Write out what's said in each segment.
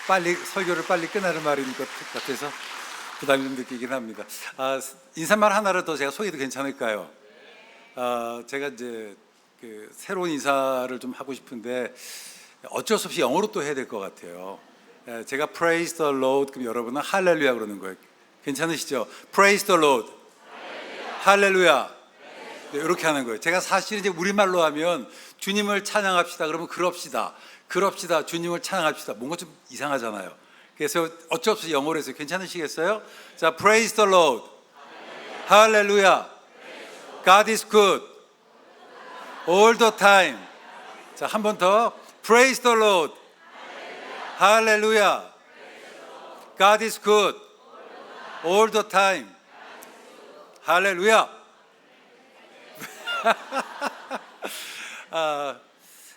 빨리 설교를 빨리 끝내는 말인 것 같아서 부담이 좀 느끼긴 합니다. 인사말 하나를 더 제가 소개해도 괜찮을까요? 제가 이제 그 새로운 인사를 좀 하고 싶은데 어쩔 수 없이 영어로 또 해야 될 것 같아요. 제가 Praise the Lord 그럼 여러분은 할렐루야 그러는 거예요. 괜찮으시죠? Praise the Lord, 할렐루야. 네, 이렇게 하는 거예요. 제가 사실 이제 우리말로 하면 주님을 찬양합시다 그러면 그럽시다 주님을 찬양합시다 뭔가 좀 이상하잖아요. 그래서 어쩔 수 없이 영어로 해서 괜찮으시겠어요? 자, Praise the Lord, 할렐루야, God is good all the time. 자, 한 번 더 Praise the Lord, 할렐루야, God is good all the time. 할렐루야.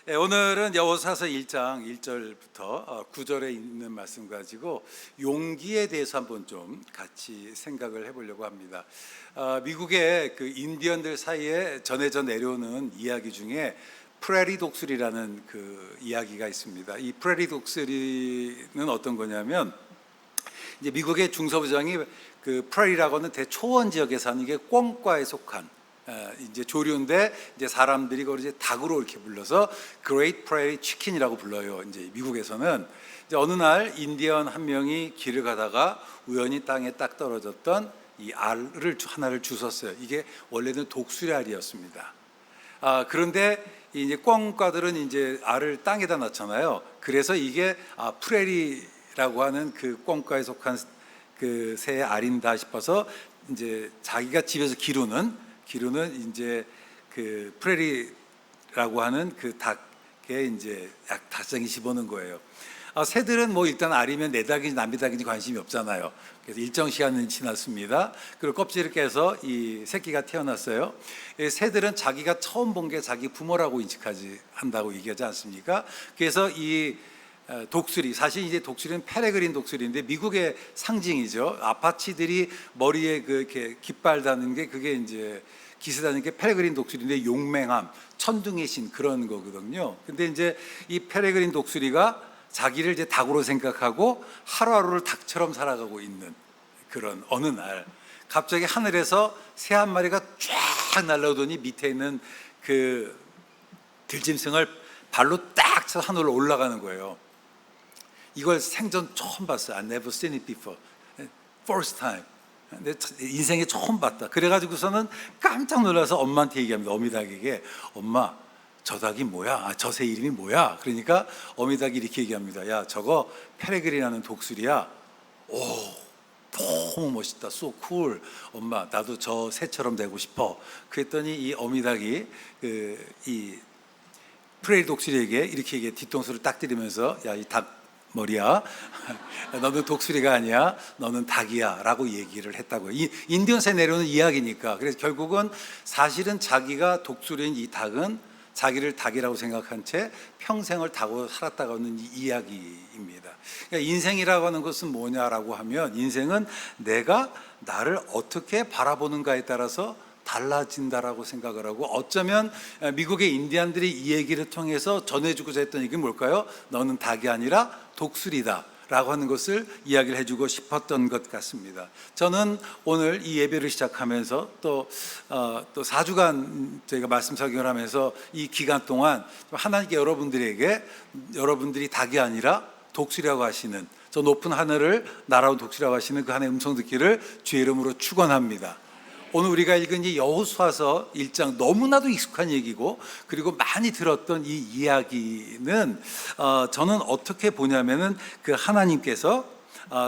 오늘은 여호수아서 1장 1절부터 9절에 있는 말씀 가지고 용기에 대해서 한번 좀 같이 생각을 해보려고 합니다. 미국의 그 인디언들 사이에 전해져 내려오는 이야기 중에 프레리 독수리라는 그 이야기가 있습니다. 이 프레리 독수리는 어떤 거냐면 이제 미국의 중서부장이 그 프레리라고 하는 대초원 지역에 사는 게 꿩과에 속한 이제 조류인데 이제 사람들이 그걸 이제 닭으로 이렇게 불러서 Great Prairie Chicken이라고 불러요. 이제 미국에서는 이제 어느 날 인디언 한 명이 길을 가다가 우연히 땅에 딱 떨어졌던 이 알을 하나를 주웠어요. 이게 원래는 독수리 알이었습니다. 그런데 이제 꿩과들은 이제 알을 땅에다 넣잖아요. 그래서 이게 프레리라고 하는 그 꿩과에 속한 그 새의 알인다 싶어서 이제 자기가 집에서 기르는 이제 그 프레리라고 하는 그 닭에 이제 약 5장이 집어넣은 거예요. 새들은 뭐 일단 알이면 내 닭인지 남의 닭인지 관심이 없잖아요. 그래서 일정 시간은 지났습니다. 그리고 껍질을 깨서 이 새끼가 태어났어요. 새들은 자기가 처음 본 게 자기 부모라고 인식하지 한다고 얘기하지 않습니까? 그래서 이 독수리, 사실 이제 독수리는 페레그린 독수리인데 미국의 상징이죠. 아파치들이 머리에 그 이렇게 깃발 다는 게 그게 이제 기스 다는 게 페레그린 독수리인데 용맹함, 천둥의 신 그런 거거든요. 근데 이제 이 페레그린 독수리가 자기를 이제 닭으로 생각하고 하루하루를 닭처럼 살아가고 있는 그런 어느 날 갑자기 하늘에서 새 한 마리가 쫙 날아오더니 밑에 있는 그 들짐승을 발로 딱 쳐서 하늘로 올라가는 거예요. 이걸 생전 처음 봤어요. I never seen it before. First time. 내 인생에 처음 봤다. 그래가지고서는 깜짝 놀라서 엄마한테 얘기합니다. 어미닭에게 엄마 저 닭이 뭐야? 저 새 이름이 뭐야? 그러니까 어미닭이 이렇게 얘기합니다. 야 저거 페레그린이라는 독수리야. 오 너무 멋있다. So cool. 엄마 나도 저 새처럼 되고 싶어. 그랬더니 이 어미닭이 이 프레리 독수리에게 이렇게 뒤통수를 딱 때리면서 야 이 닭 머리야 너는 독수리가 아니야 너는 닭이야 라고 얘기를 했다고요. 인디언스에 내려오는 이야기니까. 그래서 결국은 사실은 자기가 독수리인 이 닭은 자기를 닭이라고 생각한 채 평생을 닭으로 살았다고 하는 이야기입니다. 그러니까 인생이라고 하는 것은 뭐냐라고 하면 인생은 내가 나를 어떻게 바라보는가에 따라서 달라진다라고 생각을 하고 어쩌면 미국의 인디안들이 이 얘기를 통해서 전해주고자 했던 얘기는 뭘까요? 너는 닭이 아니라 독수리다 라고 하는 것을 이야기를 해주고 싶었던 것 같습니다. 저는 오늘 이 예배를 시작하면서 또 4주간 저희가 말씀 설교를 하면서 이 기간 동안 하나님께 여러분들이 닭이 아니라 독수리라고 하시는 저 높은 하늘을 날아온 독수리라고 하시는 그 하나님의 음성 듣기를 주의 이름으로 축원합니다. 오늘 우리가 읽은 이 여호수아서 1장 너무나도 익숙한 얘기고 그리고 많이 들었던 이 이야기는 저는 어떻게 보냐면은 그 하나님께서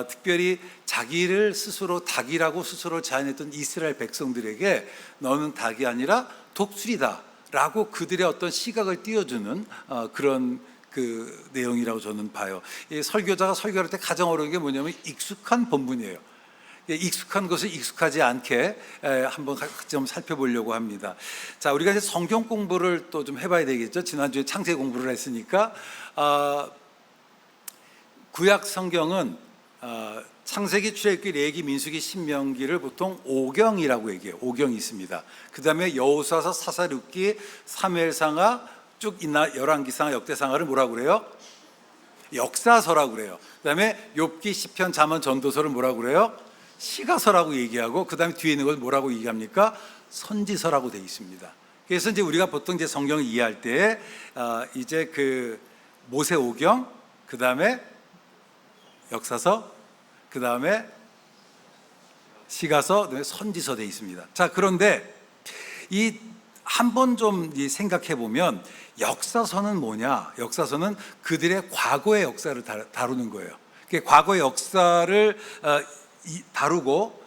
특별히 자기를 스스로 닭이라고 스스로 제안했던 이스라엘 백성들에게 너는 닭이 아니라 독수리다 라고 그들의 어떤 시각을 띄워주는 그런 그 내용이라고 저는 봐요. 이 설교자가 설교할 때 가장 어려운 게 뭐냐면 익숙한 본문이에요. 익숙한 것을 익숙하지 않게 한번 좀 살펴보려고 합니다. 자, 우리가 이제 성경 공부를 또 좀 해봐야 되겠죠. 지난주에 창세기 공부를 했으니까 구약 성경은 창세기, 출애굽기, 레위기, 민수기, 신명기를 보통 5경이라고 얘기해요. 5경이 있습니다. 그 다음에 여호수아서, 사사륙기, 사무엘상하 쭉 있나 열왕기상하, 역대상하를 뭐라고 그래요? 역사서라고 그래요. 그다음에 욥기, 시편, 잠언, 전도서를 뭐라고 그래요? 시가서라고 얘기하고, 그다음에 뒤에 있는 걸 뭐라고 얘기합니까? 선지서라고 되어 있습니다. 그래서 이제 우리가 보통 이제 성경을 이해할 때 이제 그 모세오경, 그다음에 역사서, 그다음에 시가서, 그다음에 선지서 되어 있습니다. 자, 그런데 이 한번 좀 생각해 보면 역사서는 뭐냐? 역사서는 그들의 과거의 역사를 다루는 거예요. 과거의 역사를 다루고,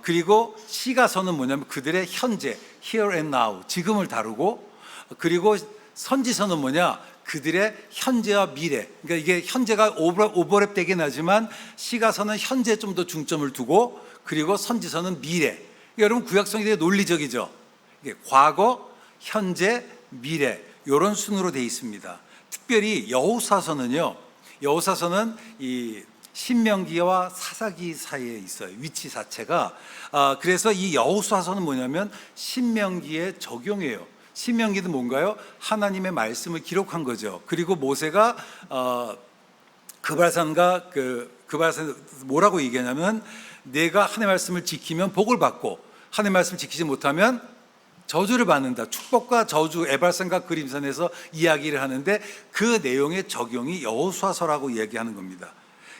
그리고 시가서는 뭐냐면 그들의 현재, here and now, 지금을 다루고, 그리고 선지서는 뭐냐? 그들의 현재와 미래. 그러니까 이게 현재가 오버랩 되긴 하지만 시가서는 현재에 좀 더 중점을 두고, 그리고 선지서는 미래. 여러분, 구약성이 되게 논리적이죠. 이게 과거, 현재, 미래, 이런 순으로 되어 있습니다. 특별히 여호사서는요, 여호사서는 이 신명기와 사사기 사이에 있어요. 위치 자체가. 그래서 이 여호사서는 뭐냐면 신명기의 적용이에요. 신명기는 뭔가요? 하나님의 말씀을 기록한 거죠. 그리고 모세가 그발산과 그발산 뭐라고 얘기하냐면, 내가 하나님의 말씀을 지키면 복을 받고 하나님의 말씀을 지키지 못하면 저주를 받는다. 축복과 저주, 에발산과 그림산에서 이야기를 하는데, 그 내용의 적용이 여호수아서라고 얘기하는 겁니다.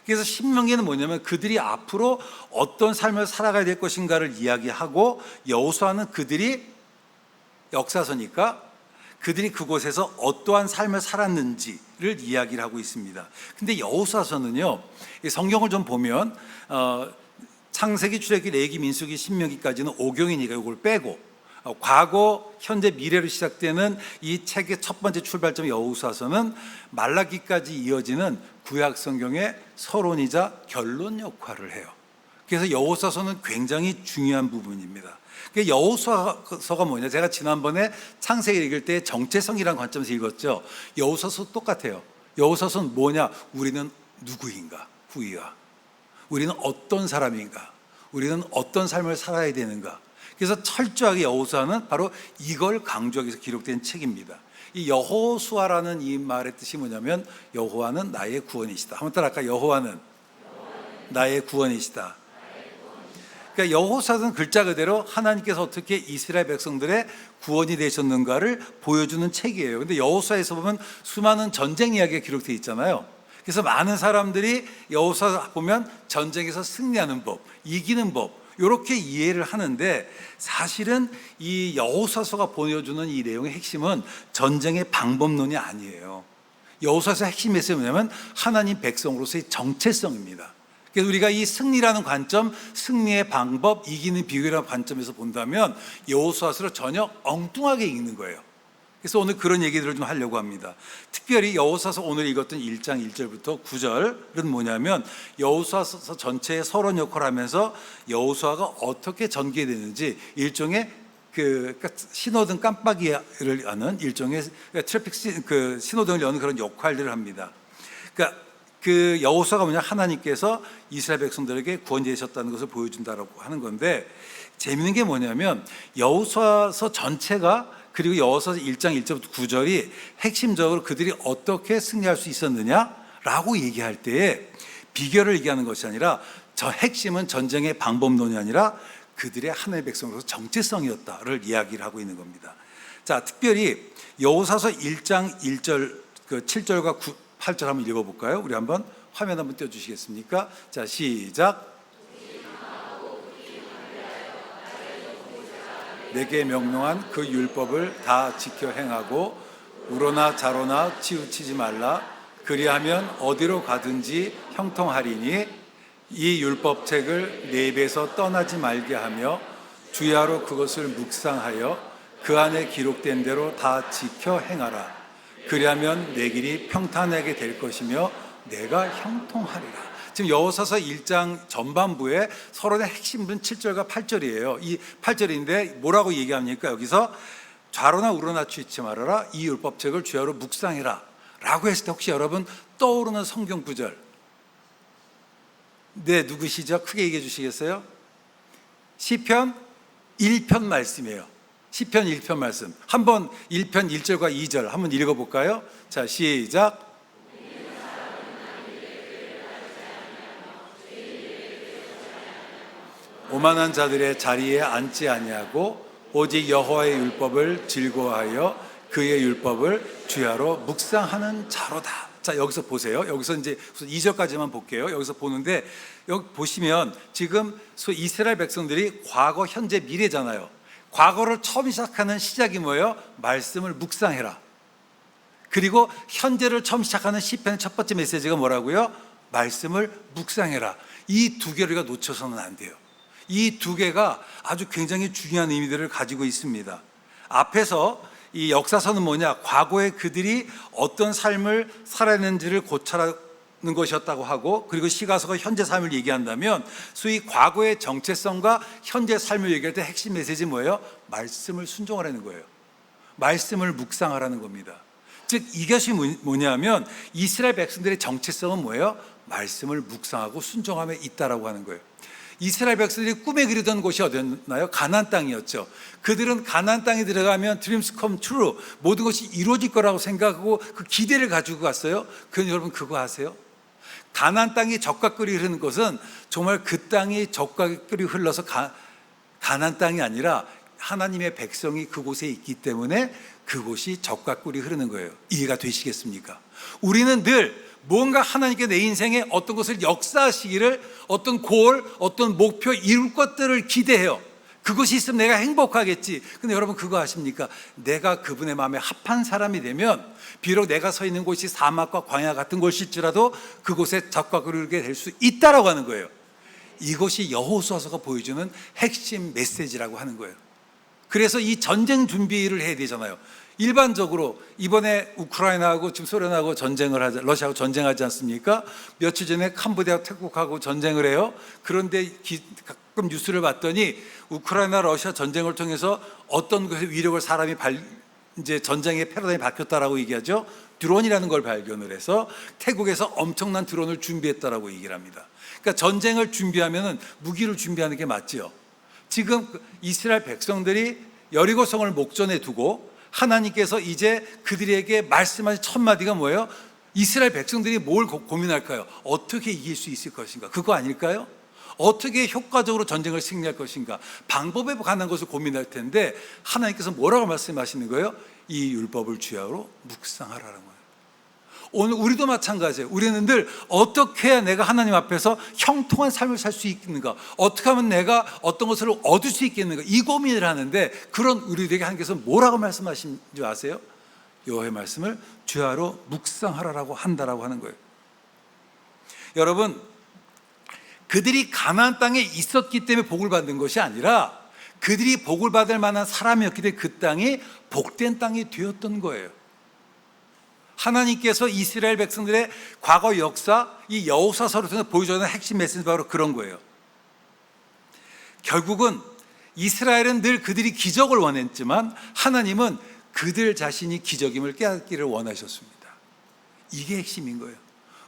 그래서 신명기는 뭐냐면 그들이 앞으로 어떤 삶을 살아가야 될 것인가를 이야기하고, 여호수아는 그들이 역사서니까 그들이 그곳에서 어떠한 삶을 살았는지를 이야기를 하고 있습니다. 근데 여호수아서는요, 성경을 좀 보면 창세기, 출애굽기, 레위기, 민수기, 신명기까지는 5경이니까 이걸 빼고, 과거, 현재, 미래로 시작되는 이 책의 첫 번째 출발점 여호수아서는 말라기까지 이어지는 구약 성경의 서론이자 결론 역할을 해요. 그래서 여호수아서는 굉장히 중요한 부분입니다. 여호수아서가 뭐냐? 제가 지난번에 창세기 읽을 때 정체성이라는 관점에서 읽었죠. 여호수아서 똑같아요. 여호수아서는 뭐냐? 우리는 누구인가? 후이야. 우리는 어떤 사람인가? 우리는 어떤 삶을 살아야 되는가? 그래서 철저하게 여호수아는 바로 이걸 강조하기 위해서 기록된 책입니다. 이 여호수아라는 이 말의 뜻이 뭐냐면, 여호와는 나의 구원이시다. 한번 따라할까? 여호와는 나의 구원이시다. 그러니까 여호수아는 글자 그대로 하나님께서 어떻게 이스라엘 백성들의 구원이 되셨는가를 보여주는 책이에요. 근데 여호수아에서 보면 수많은 전쟁 이야기가 기록되어 있잖아요. 그래서 많은 사람들이 여호수아 보면 전쟁에서 승리하는 법, 이기는 법, 이렇게 이해를 하는데, 사실은 이 여호수아서가 보여주는 이 내용의 핵심은 전쟁의 방법론이 아니에요. 여호수아서의 핵심이 뭐냐면 하나님 백성으로서의 정체성입니다. 그래서 우리가 이 승리라는 관점, 승리의 방법, 이기는 비결이라는 관점에서 본다면 여호수아서를 전혀 엉뚱하게 읽는 거예요. 그래서 오늘 그런 얘기들을 좀 하려고 합니다. 특별히 여호수아서 오늘 읽었던 1장 1절부터 9절은 뭐냐면, 여호수아서 전체의 서론 역할을 하면서 여호수아가 어떻게 전개되는지, 일종의 그러니까 신호등 깜빡이를 여는 일종의 트래픽 신호등을 여는 그런 역할들을 합니다. 그러니까 그 여호수아가 뭐냐? 하나님께서 이스라엘 백성들에게 구원되셨다는 것을 보여준다라고 하는 건데, 재미있는 게 뭐냐면 여호수아서 전체가, 그리고 여호수아서 1장 1절부터 9절이 핵심적으로 그들이 어떻게 승리할 수 있었느냐라고 얘기할 때에 비결을 얘기하는 것이 아니라, 저 핵심은 전쟁의 방법론이 아니라 그들의 하나님의 백성으로서 정체성이었다를 이야기를 하고 있는 겁니다. 자, 특별히 여호수아서 1장 1절, 7절과 8절 한번 읽어볼까요? 우리 한번 화면 한번 띄워주시겠습니까? 자, 시작. 내게 명령한 그 율법을 다 지켜 행하고 우로나 자로나 치우치지 말라. 그리하면 어디로 가든지 형통하리니, 이 율법책을 내 입에서 떠나지 말게 하며 주야로 그것을 묵상하여 그 안에 기록된 대로 다 지켜 행하라. 그리하면 내 길이 평탄하게 될 것이며 내가 형통하리라. 지금 여호수아서 1장 전반부에 서론의 핵심은 7절과 8절이에요. 이 8절인데 뭐라고 얘기합니까? 여기서 좌로나 우로나 치우치지 말아라. 이 율법책을 주야로 묵상해라 라고 했을 때 혹시 여러분 떠오르는 성경 구절, 네, 누구시죠? 크게 얘기해 주시겠어요? 시편 1편 말씀이에요. 시편 1편 말씀. 한번 1편 1절과 2절 한번 읽어볼까요? 자, 시작. 오만한 자들의 자리에 앉지 아니하고 오직 여호와의 율법을 즐거워하여 그의 율법을 주야로 묵상하는 자로다. 자, 여기서 보세요. 여기서 이제 2절까지만 볼게요. 여기서 보는데 여기 보시면 지금 이스라엘 백성들이 과거, 현재, 미래잖아요. 과거를 처음 시작하는 시작이 뭐예요? 말씀을 묵상해라. 그리고 현재를 처음 시작하는 시편의 첫 번째 메시지가 뭐라고요? 말씀을 묵상해라. 이 두 개를 우리가 놓쳐서는 안 돼요. 이 두 개가 아주 굉장히 중요한 의미들을 가지고 있습니다. 앞에서 이 역사서는 뭐냐? 과거에 그들이 어떤 삶을 살았는지를 고찰하는 것이었다고 하고, 그리고 시가서가 현재 삶을 얘기한다면 소위 과거의 정체성과 현재 삶을 얘기할 때 핵심 메시지 뭐예요? 말씀을 순종하라는 거예요. 말씀을 묵상하라는 겁니다. 즉 이것이 뭐냐면 이스라엘 백성들의 정체성은 뭐예요? 말씀을 묵상하고 순종함에 있다라고 하는 거예요. 이스라엘 백성들이 꿈에 그리던 곳이 어디였나요? 가나안 땅이었죠. 그들은 가나안 땅에 들어가면 dreams come true, 모든 것이 이루어질 거라고 생각하고 그 기대를 가지고 갔어요. 그런데 여러분 그거 아세요? 가나안 땅이 젖과 꿀이 흐르는 것은 정말 그 땅이 젖과 꿀이 흘러서 가나안 땅이 아니라 하나님의 백성이 그곳에 있기 때문에 그곳이 젖과 꿀이 흐르는 거예요. 이해가 되시겠습니까? 우리는 늘 뭔가 하나님께 내 인생에 어떤 것을 역사하시기를, 어떤 골, 어떤 목표, 이룰 것들을 기대해요. 그것이 있으면 내가 행복하겠지. 근데 여러분 그거 아십니까? 내가 그분의 마음에 합한 사람이 되면 비록 내가 서 있는 곳이 사막과 광야 같은 곳일지라도 그곳에 젖과 꿀이 흐르게 될 수 있다라고 하는 거예요. 이것이 여호수아서가 보여주는 핵심 메시지라고 하는 거예요. 그래서 이 전쟁 준비를 해야 되잖아요. 일반적으로 이번에 우크라이나하고 지금 소련하고 러시아하고 전쟁하지 않습니까? 며칠 전에 캄보디아, 태국하고 전쟁을 해요. 그런데 가끔 뉴스를 봤더니 우크라이나, 러시아 전쟁을 통해서 어떤 것의 위력을 사람이 이제 전쟁의 패러다임이 바뀌었다라고 얘기하죠. 드론이라는 걸 발견을 해서 태국에서 엄청난 드론을 준비했다라고 얘기를 합니다. 그러니까 전쟁을 준비하면은 무기를 준비하는 게 맞지요. 지금 이스라엘 백성들이 여리고성을 목전에 두고 하나님께서 이제 그들에게 말씀하신 첫 마디가 뭐예요? 이스라엘 백성들이 뭘 고민할까요? 어떻게 이길 수 있을 것인가? 그거 아닐까요? 어떻게 효과적으로 전쟁을 승리할 것인가? 방법에 관한 것을 고민할 텐데 하나님께서 뭐라고 말씀하시는 거예요? 이 율법을 주야로 묵상하라는 거예요. 오늘 우리도 마찬가지예요. 우리는 늘 어떻게 해야 내가 하나님 앞에서 형통한 삶을 살 수 있겠는가? 어떻게 하면 내가 어떤 것을 얻을 수 있겠는가? 이 고민을 하는데 그런 우리들에게 하나님께서 뭐라고 말씀하신 줄 아세요? 여호와의 말씀을 주야로 묵상하라라고 한다라고 하는 거예요. 여러분, 그들이 가나안 땅에 있었기 때문에 복을 받는 것이 아니라 그들이 복을 받을 만한 사람이었기 때문에 그 땅이 복된 땅이 되었던 거예요. 하나님께서 이스라엘 백성들의 과거 역사, 이 여호수아서를 통해 보여주는 핵심 메시지는 바로 그런 거예요. 결국은 이스라엘은 늘 그들이 기적을 원했지만 하나님은 그들 자신이 기적임을 깨닫기를 원하셨습니다. 이게 핵심인 거예요.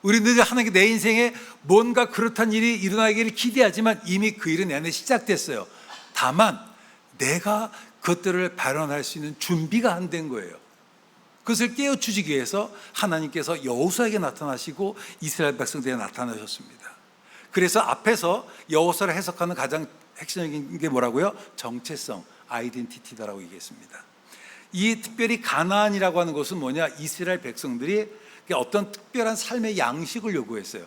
우리는 늘 하나님께 내 인생에 뭔가 그렇다는 일이 일어나기를 기대하지만 이미 그 일은 내 안에 시작됐어요. 다만 내가 그것들을 발현할 수 있는 준비가 안 된 거예요. 그것을 깨우치기 위해서 하나님께서 여호수아에게 나타나시고 이스라엘 백성들에게 나타나셨습니다. 그래서 앞에서 여호수아를 해석하는 가장 핵심적인 게 뭐라고요? 정체성, 아이덴티티다라고 얘기했습니다. 이 특별히 가나안이라고 하는 것은 뭐냐? 이스라엘 백성들이 어떤 특별한 삶의 양식을 요구했어요.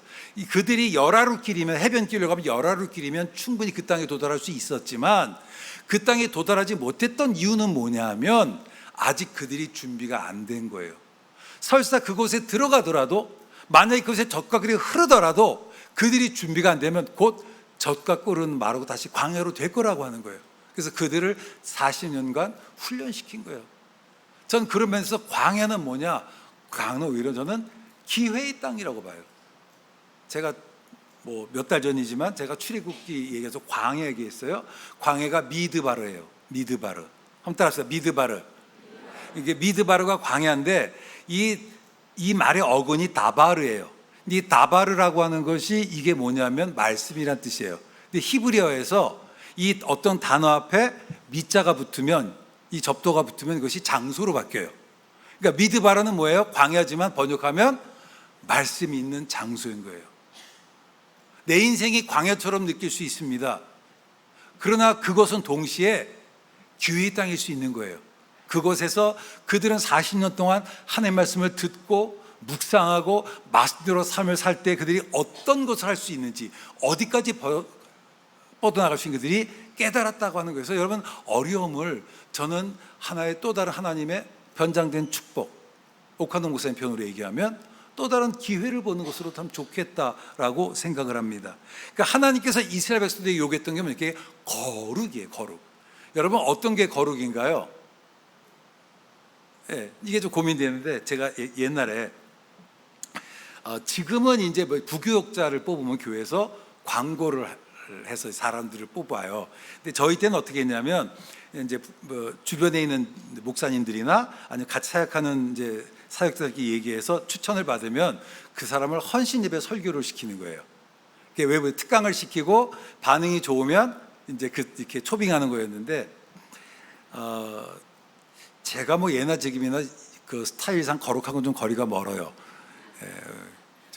그들이 열하루 길이면, 해변길로 가면 열하루 길이면 충분히 그 땅에 도달할 수 있었지만 그 땅에 도달하지 못했던 이유는 뭐냐 하면 아직 그들이 준비가 안 된 거예요. 설사 그곳에 들어가더라도, 만약에 그곳에 젖과 꿀이 흐르더라도 그들이 준비가 안 되면 곧 젖과 꿀은 마르고 다시 광야로 될 거라고 하는 거예요. 그래서 그들을 40년간 훈련시킨 거예요. 전 그러면서 광야는 뭐냐? 광야는 오히려 저는 기회의 땅이라고 봐요. 제가 몇 달 전이지만 제가 출애굽기 얘기해서 광야 얘기했어요. 광야가 미드바르예요. 미드바르. 한번 따라하세요. 미드바르. 이게 미드바르가 광야인데 이 말의 어근이 다바르예요. 이 다바르라고 하는 것이 이게 뭐냐면 말씀이란 뜻이에요. 근데 히브리어에서 이 어떤 단어 앞에 미자가 붙으면, 이 접도가 붙으면 그것이 장소로 바뀌어요. 그러니까 미드바르는 뭐예요? 광야지만 번역하면 말씀이 있는 장소인 거예요. 내 인생이 광야처럼 느낄 수 있습니다. 그러나 그것은 동시에 기회의 땅일 수 있는 거예요. 그곳에서 그들은 40년 동안 하나님의 말씀을 듣고 묵상하고 말씀대로 삶을 살 때 그들이 어떤 것을 할 수 있는지, 어디까지 뻗어나갈 수 있는 그들이 깨달았다고 하는 거예요. 그래서 여러분, 어려움을 저는 하나의 또 다른 하나님의 변장된 축복, 옥하동 목사님 표현으로 얘기하면 또 다른 기회를 보는 것으로 참 좋겠다라고 생각을 합니다. 그러니까 하나님께서 이스라엘 백성들에게 요구했던 게 이렇게 거룩이에요. 거룩. 여러분, 어떤 게 거룩인가요? 네, 이게 좀 고민되는데, 제가 옛날에 지금은 이제 뭐 부교육자를 뽑으면 교회에서 광고를 해서 사람들을 뽑아요. 근데 저희 때는 어떻게 했냐면, 이제 뭐 주변에 있는 목사님들이나 아니면 같이 사역하는 이제 사역자들께 얘기해서 추천을 받으면 그 사람을 헌신 예배 설교를 시키는 거예요. 외부 특강을 시키고 반응이 좋으면 이제 이렇게 초빙하는 거였는데, 제가 뭐 예나 지금이나 그 스타일상 거룩하고는 좀 거리가 멀어요.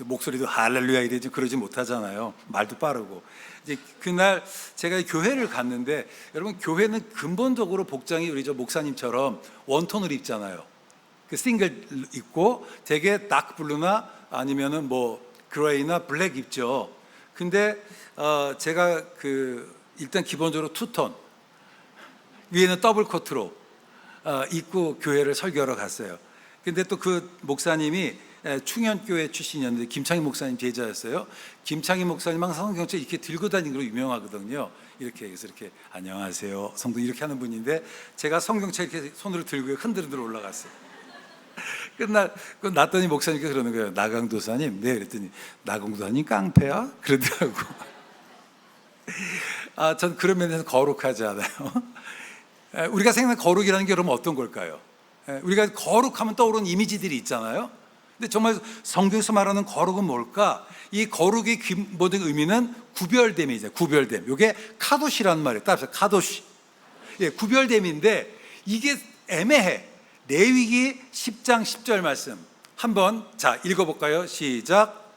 목소리도 할렐루야 이러지 그러지 못하잖아요. 말도 빠르고. 이제 그날 제가 교회를 갔는데, 여러분, 교회는 근본적으로 복장이 우리 저 목사님처럼 원톤을 입잖아요. 그 싱글 입고 되게 다크 블루나 아니면은 뭐 그레이나 블랙 입죠. 근데 제가 일단 기본적으로 투톤, 위에는 더블 코트로 입고 교회를 설교하러 갔어요. 근데 또 그 목사님이 충현교회 출신이었는데 김창희 목사님 제자였어요. 김창희 목사님 항상 성경책 이렇게 들고 다니는 걸로 유명하거든요. 이렇게 해서 이렇게 안녕하세요 성도 이렇게 하는 분인데, 제가 성경책 이렇게 손으로 들고 흔들흔들 올라갔어요. 났더니 목사님께서 그러는 거예요. 나강도사님. 네, 그랬더니 나강도사님 깡패야? 그러더라고. 전 그런 면에서 거룩하지 않아요. 우리가 생각하는 거룩이라는 게 여러분 어떤 걸까요? 우리가 거룩하면 떠오르는 이미지들이 있잖아요. 근데 정말 성경에서 말하는 거룩은 뭘까? 이 거룩의 모든 의미는 구별됨이죠. 구별됨. 이게 카도시라는 말이에요. 따라서 카도시. 예, 구별됨인데 이게 애매해. 레위기 10장 10절 말씀 한번 자 읽어볼까요? 시작.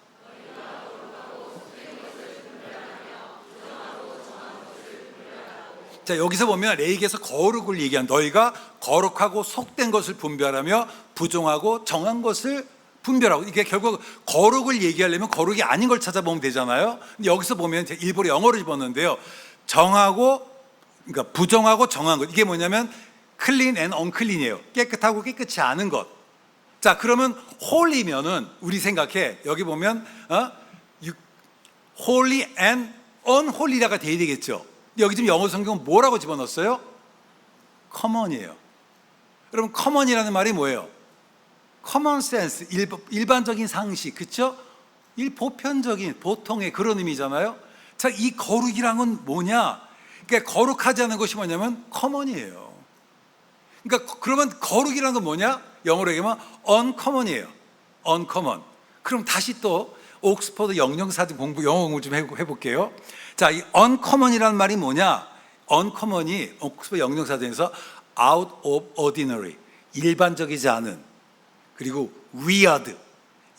자, 여기서 보면 레위기에서 거룩을 얘기한, 너희가 거룩하고 속된 것을 분별하며 부정하고 정한 것을 분별하고, 이게 결국 거룩을 얘기하려면 거룩이 아닌 걸 찾아보면 되잖아요. 근데 여기서 보면 일부러 영어를 집었는데요. 정하고, 그러니까 부정하고 정한 것, 이게 뭐냐면 clean and unclean이에요. 깨끗하고 깨끗치 않은 것. 자, 그러면 holy면은 우리 생각해, 여기 보면 holy and unholy라가 돼야 되겠죠. 여기 지금 영어 성경은 뭐라고 집어넣었어요? common이에요. 여러분, common이라는 말이 뭐예요? common sense, 일반적인 상식, 그렇죠? 보편적인, 보통의 그런 의미잖아요. 자, 이 거룩이란 건 뭐냐? 그러니까 거룩하지 않은 것이 뭐냐면 common이에요. 그러니까 그러면 거룩이란 건 뭐냐? 영어로 얘기하면 uncommon이에요. uncommon. 그럼 다시 또 옥스퍼드 영영사전 영어 공부 좀 해볼게요. 자, 이 uncommon이라는 말이 뭐냐? uncommon이 옥스퍼드 영영사전에서 out of ordinary, 일반적이지 않은, 그리고 weird,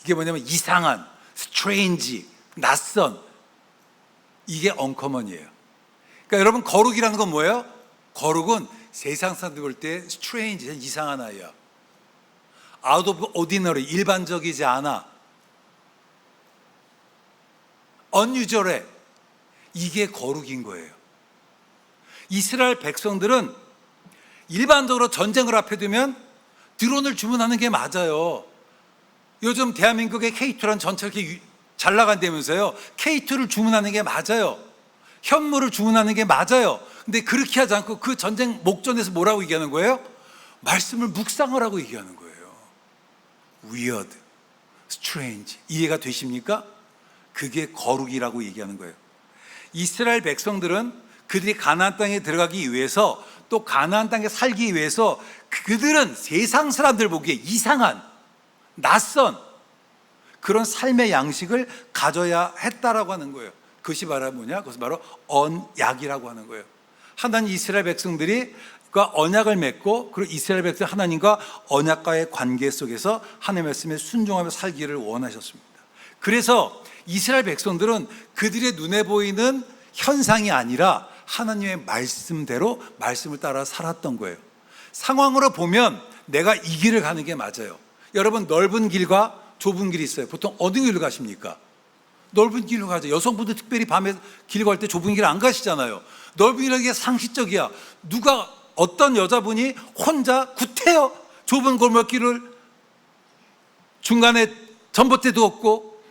이게 뭐냐면 이상한, strange, 낯선, 이게 uncommon이에요. 그러니까 여러분, 거룩이라는 건 뭐예요? 거룩은 세상 사람들 볼 때 strange, 이상한 아이야. out of ordinary, 일반적이지 않아. unusual해. 이게 거룩인 거예요. 이스라엘 백성들은 일반적으로 전쟁을 앞에 두면 드론을 주문하는 게 맞아요. 요즘 대한민국의 K2라는 전철 이렇게 잘 나간다면서요. K2를 주문하는 게 맞아요. 현물을 주문하는 게 맞아요. 근데 그렇게 하지 않고 그 전쟁 목전에서 뭐라고 얘기하는 거예요? 말씀을 묵상하라고 얘기하는 거예요. weird, strange. 이해가 되십니까? 그게 거룩이라고 얘기하는 거예요. 이스라엘 백성들은 그들이 가나안 땅에 들어가기 위해서, 또 가나안 땅에 살기 위해서 그들은 세상 사람들 보기에 이상한, 낯선 그런 삶의 양식을 가져야 했다라고 하는 거예요. 그것이 바로 뭐냐? 그것이 바로 언약이라고 하는 거예요. 하나님 이스라엘 백성들이 언약을 맺고, 그리고 이스라엘 백성 하나님과 언약과의 관계 속에서 하나님의 말씀에 순종하며 살기를 원하셨습니다. 그래서 이스라엘 백성들은 그들의 눈에 보이는 현상이 아니라 하나님의 말씀대로 말씀을 따라 살았던 거예요. 상황으로 보면 내가 이 길을 가는 게 맞아요. 여러분, 넓은 길과 좁은 길이 있어요. 보통 어느 길로 가십니까? 넓은 길로 가죠. 여성분들 특별히 밤에 길 갈 때 좁은 길 안 가시잖아요. 넓은 길은 게 상식적이야. 누가 어떤 여자분이 혼자 구태여 좁은 골목길을, 중간에 전봇대도 없고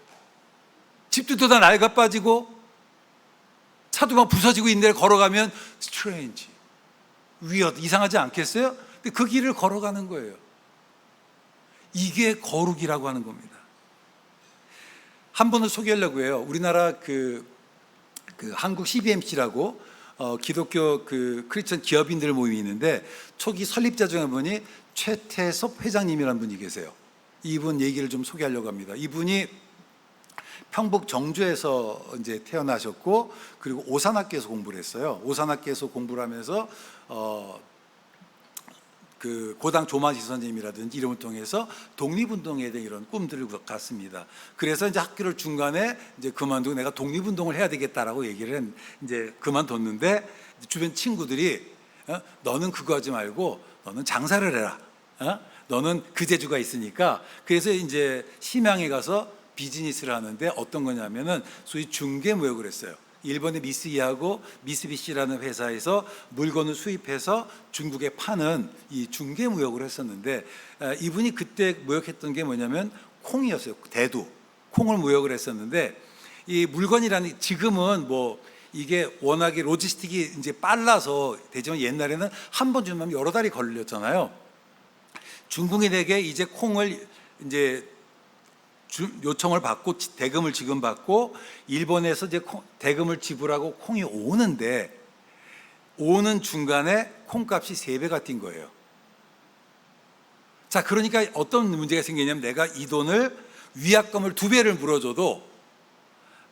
집들도 다 낡아 빠지고 차도 막 부서지고 있는 데를 걸어가면 스트레인지, 위어드, 이상하지 않겠어요? 근데 그 길을 걸어가는 거예요. 이게 거룩이라고 하는 겁니다. 한 분을 소개하려고 해요. 우리나라 한국 CBMC라고 기독교 크리스천 기업인들 모임이 있는데, 초기 설립자 중에 한 분이 최태섭 회장님이라는 분이 계세요. 이분 얘기를 좀 소개하려고 합니다. 이분이 평북 정주에서 이제 태어나셨고, 그리고 오산학교에서 공부를 했어요. 오산학교에서 공부를 하면서 고당 조만시 선생님이라든지 이름을 통해서 독립운동에 대한 이런 꿈들을 갖습니다. 그래서 이제 학교를 중간에 이제 그만두고 내가 독립운동을 해야 되겠다라고 얘기를 이제 그만뒀는데, 주변 친구들이 너는 그거 하지 말고 너는 장사를 해라. 너는 그 재주가 있으니까. 그래서 이제 심양에 가서 비즈니스를 하는데, 어떤 거냐면은 소위 중개무역을 했어요. 일본의 미쓰이하고 미쓰비시라는 회사에서 물건을 수입해서 중국에 파는 이 중개무역을 했었는데, 이분이 그때 무역했던 게 뭐냐면 콩이었어요. 대두 콩을 무역을 했었는데, 이 물건이라는, 지금은 뭐 이게 워낙에 로지스틱이 이제 빨라서 되지만 옛날에는 한 번 주면 여러 달이 걸렸잖아요. 중국인에게 이제 콩을 이제 요청을 받고 대금을 지급받고, 일본에서 이제 대금을 지불하고 콩이 오는데, 오는 중간에 콩값이 3배가 뛴 거예요. 자, 그러니까 어떤 문제가 생기냐면, 내가 이 돈을 위약금을 2배를 물어줘도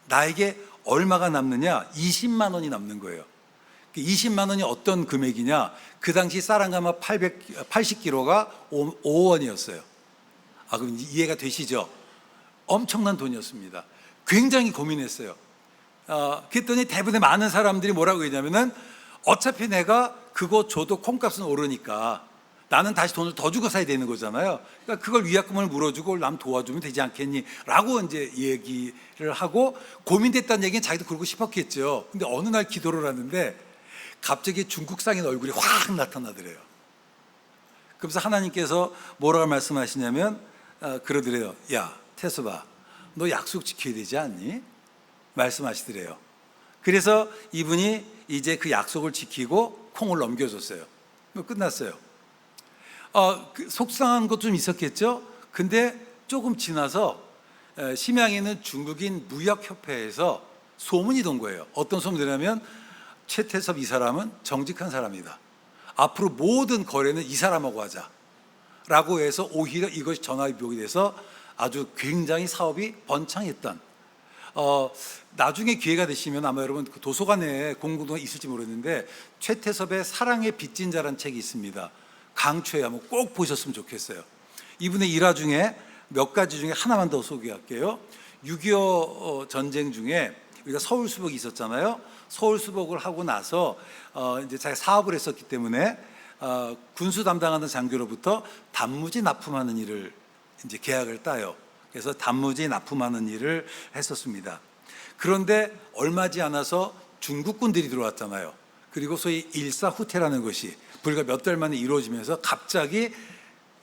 나에게 얼마가 남느냐? 20만 원이 남는 거예요. 20만 원이 어떤 금액이냐? 그 당시 쌀한가마 880kg가 5원이었어요. 그럼 이해가 되시죠? 엄청난 돈이었습니다. 굉장히 고민했어요. 그랬더니 대부분의 많은 사람들이 뭐라고 했냐면은, 어차피 내가 그거 줘도 콩값은 오르니까 나는 다시 돈을 더 주고 사야 되는 거잖아요. 그러니까 그걸 위약금을 물어주고 남 도와주면 되지 않겠니? 라고 이제 얘기를 하고, 고민됐다는 얘기는 자기도 그러고 싶었겠죠. 근데 어느 날 기도를 하는데 갑자기 중국상인 얼굴이 확 나타나더래요. 그래서 하나님께서 뭐라고 말씀하시냐면 그러더래요. 야, 태수봐, 너 약속 지켜야 되지 않니? 말씀하시더래요. 그래서 이분이 이제 그 약속을 지키고 콩을 넘겨줬어요. 끝났어요. 속상한 것 좀 있었겠죠? 근데 조금 지나서 심양에 있는 중국인 무역협회에서 소문이 돈 거예요. 어떤 소문이냐면, 최태섭 이 사람은 정직한 사람이다. 앞으로 모든 거래는 이 사람하고 하자. 라고 해서 오히려 이것이 전화위복이 돼서 아주 굉장히 사업이 번창했던, 나중에 기회가 되시면 아마 여러분 그 도서관에 공부도 있을지 모르겠는데, 최태섭의 사랑의 빚진 자라는 책이 있습니다. 강추에 한번 꼭 보셨으면 좋겠어요. 이분의 일화 중에 몇 가지 중에 하나만 더 소개할게요. 6.25 전쟁 중에 우리가 서울수복이 있었잖아요. 서울수복을 하고 나서 이제 자기가 사업을 했었기 때문에 군수 담당하는 장교로부터 단무지 납품하는 일을 이제 계약을 따요. 그래서 단무지 납품하는 일을 했었습니다. 그런데 얼마지 않아서 중국군들이 들어왔잖아요. 그리고 소위 일사후퇴라는 것이 불과 몇 달 만에 이루어지면서 갑자기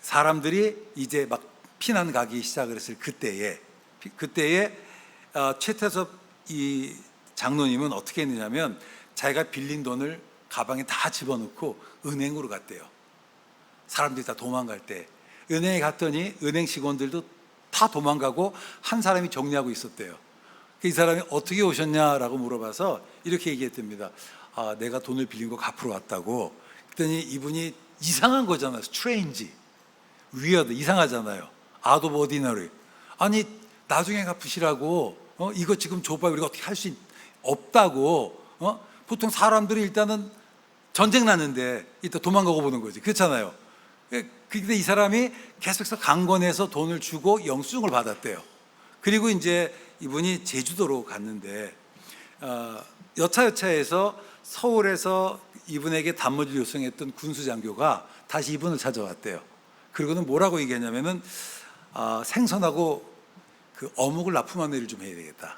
사람들이 이제 막 피난 가기 시작을 했을 그때에 최태섭 이 장로님은 어떻게 했느냐면, 자기가 빌린 돈을 가방에 다 집어넣고 은행으로 갔대요. 사람들이 다 도망갈 때 은행에 갔더니 은행 직원들도 다 도망가고 한 사람이 정리하고 있었대요. 이 사람이 어떻게 오셨냐라고 물어봐서 이렇게 얘기했답니다. 내가 돈을 빌린 거 갚으러 왔다고. 그랬더니 이분이 이상한 거잖아요. strange, weird, 이상하잖아요. out of ordinary. 아니 나중에 갚으시라고, 이거 지금 줘봐, 우리가 어떻게 할 수 없다고. 보통 사람들이 일단은 전쟁 났는데 일단 도망가고 보는 거지, 그렇잖아요. 근데 이 사람이 계속해서 강권해서 돈을 주고 영수증을 받았대요. 그리고 이제 이분이 제주도로 갔는데 여차여차해서 서울에서 이분에게 단무지를 요청했던 군수장교가 다시 이분을 찾아왔대요. 그리고는 뭐라고 얘기했냐면은 생선하고 그 어묵을 납품한 일을 좀 해야 되겠다.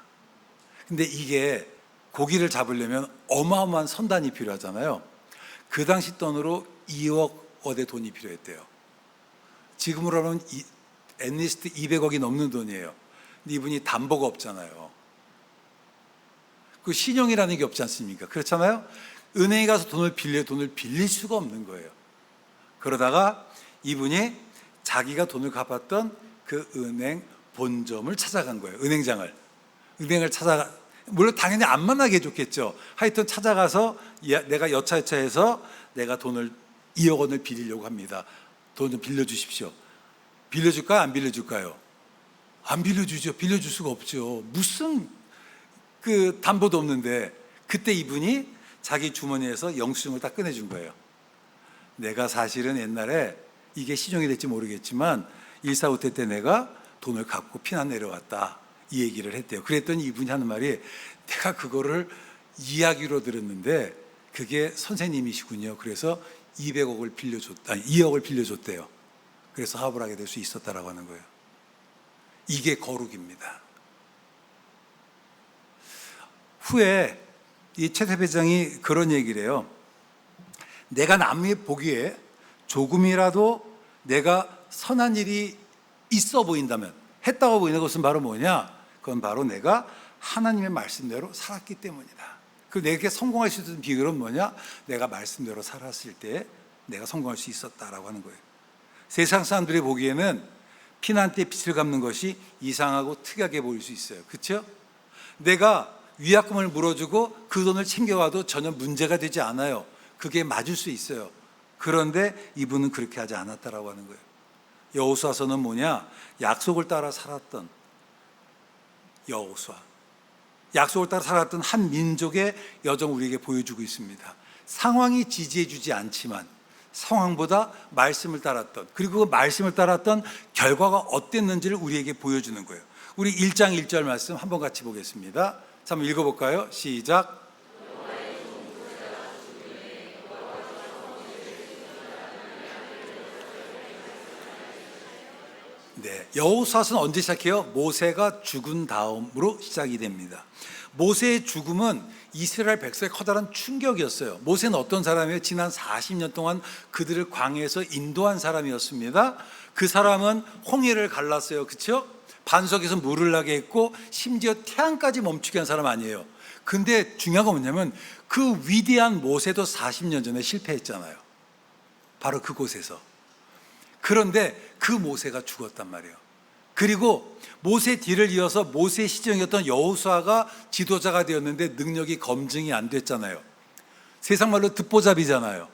근데 이게 고기를 잡으려면 어마어마한 선단이 필요하잖아요. 그 당시 돈으로 2억 원의 돈이 필요했대요. 지금으로 하면 앰니스트 200억이 넘는 돈이에요. 근데 이분이 담보가 없잖아요. 그 신용이라는 게 없지 않습니까? 그렇잖아요. 은행에 가서 돈을 빌릴 수가 없는 거예요. 그러다가 이분이 자기가 돈을 갚았던 그 은행 본점을 찾아간 거예요. 은행을 찾아가, 물론 당연히 안 만나게 해줬겠죠. 하여튼 찾아가서 내가 여차여차해서 내가 돈을 2억 원을 빌리려고 합니다. 돈 좀 빌려주십시오. 빌려줄까요? 안 빌려줄까요? 안 빌려주죠. 빌려줄 수가 없죠. 무슨 그 담보도 없는데. 그때 이분이 자기 주머니에서 영수증을 딱 꺼내준 거예요. 내가 사실은 옛날에 이게 시종이 될지 모르겠지만 1.4 5태 때 내가 돈을 갚고 피난 내려왔다, 이 얘기를 했대요. 그랬더니 이분이 하는 말이, 내가 그거를 이야기로 들었는데 그게 선생님이시군요. 그래서 200억을 빌려줬다, 2억을 빌려줬대요. 그래서 사업을 하게 될 수 있었다라고 하는 거예요. 이게 거룩입니다. 후에 이 최 대회장이 그런 얘기를 해요. 내가 남이 보기에 조금이라도 내가 선한 일이 있어 보인다면, 했다고 보이는 것은 바로 뭐냐? 그건 바로 내가 하나님의 말씀대로 살았기 때문이다. 그 내게 성공할 수 있었던 비결은 뭐냐? 내가 말씀대로 살았을 때 내가 성공할 수 있었다라고 하는 거예요. 세상 사람들이 보기에는 피난 때 빚을 갚는 것이 이상하고 특이하게 보일 수 있어요. 그렇죠? 내가 위약금을 물어주고 그 돈을 챙겨와도 전혀 문제가 되지 않아요. 그게 맞을 수 있어요. 그런데 이분은 그렇게 하지 않았다라고 하는 거예요. 여호수아서는 뭐냐? 약속을 따라 살았던 여호수아, 약속을 따라 살았던 한 민족의 여정을 우리에게 보여주고 있습니다. 상황이 지지해주지 않지만 상황보다 말씀을 따랐던, 그리고 그 말씀을 따랐던 결과가 어땠는지를 우리에게 보여주는 거예요. 우리 1장 1절 말씀 한번 같이 보겠습니다. 한번 읽어볼까요? 시작. 네, 여호수아서는 언제 시작해요? 모세가 죽은 다음으로 시작이 됩니다. 모세의 죽음은 이스라엘 백성의 커다란 충격이었어요. 모세는 어떤 사람이에요? 지난 40년 동안 그들을 광야에서 인도한 사람이었습니다. 그 사람은 홍해를 갈랐어요. 그렇죠? 반석에서 물을 나게 했고 심지어 태양까지 멈추게 한 사람 아니에요. 근데 중요한 건 뭐냐면 그 위대한 모세도 40년 전에 실패했잖아요. 바로 그곳에서. 그런데 그 모세가 죽었단 말이에요. 그리고 모세 뒤를 이어서 모세 시정이었던 여호수아가 지도자가 되었는데 능력이 검증이 안 됐잖아요. 세상 말로 듣보잡이잖아요.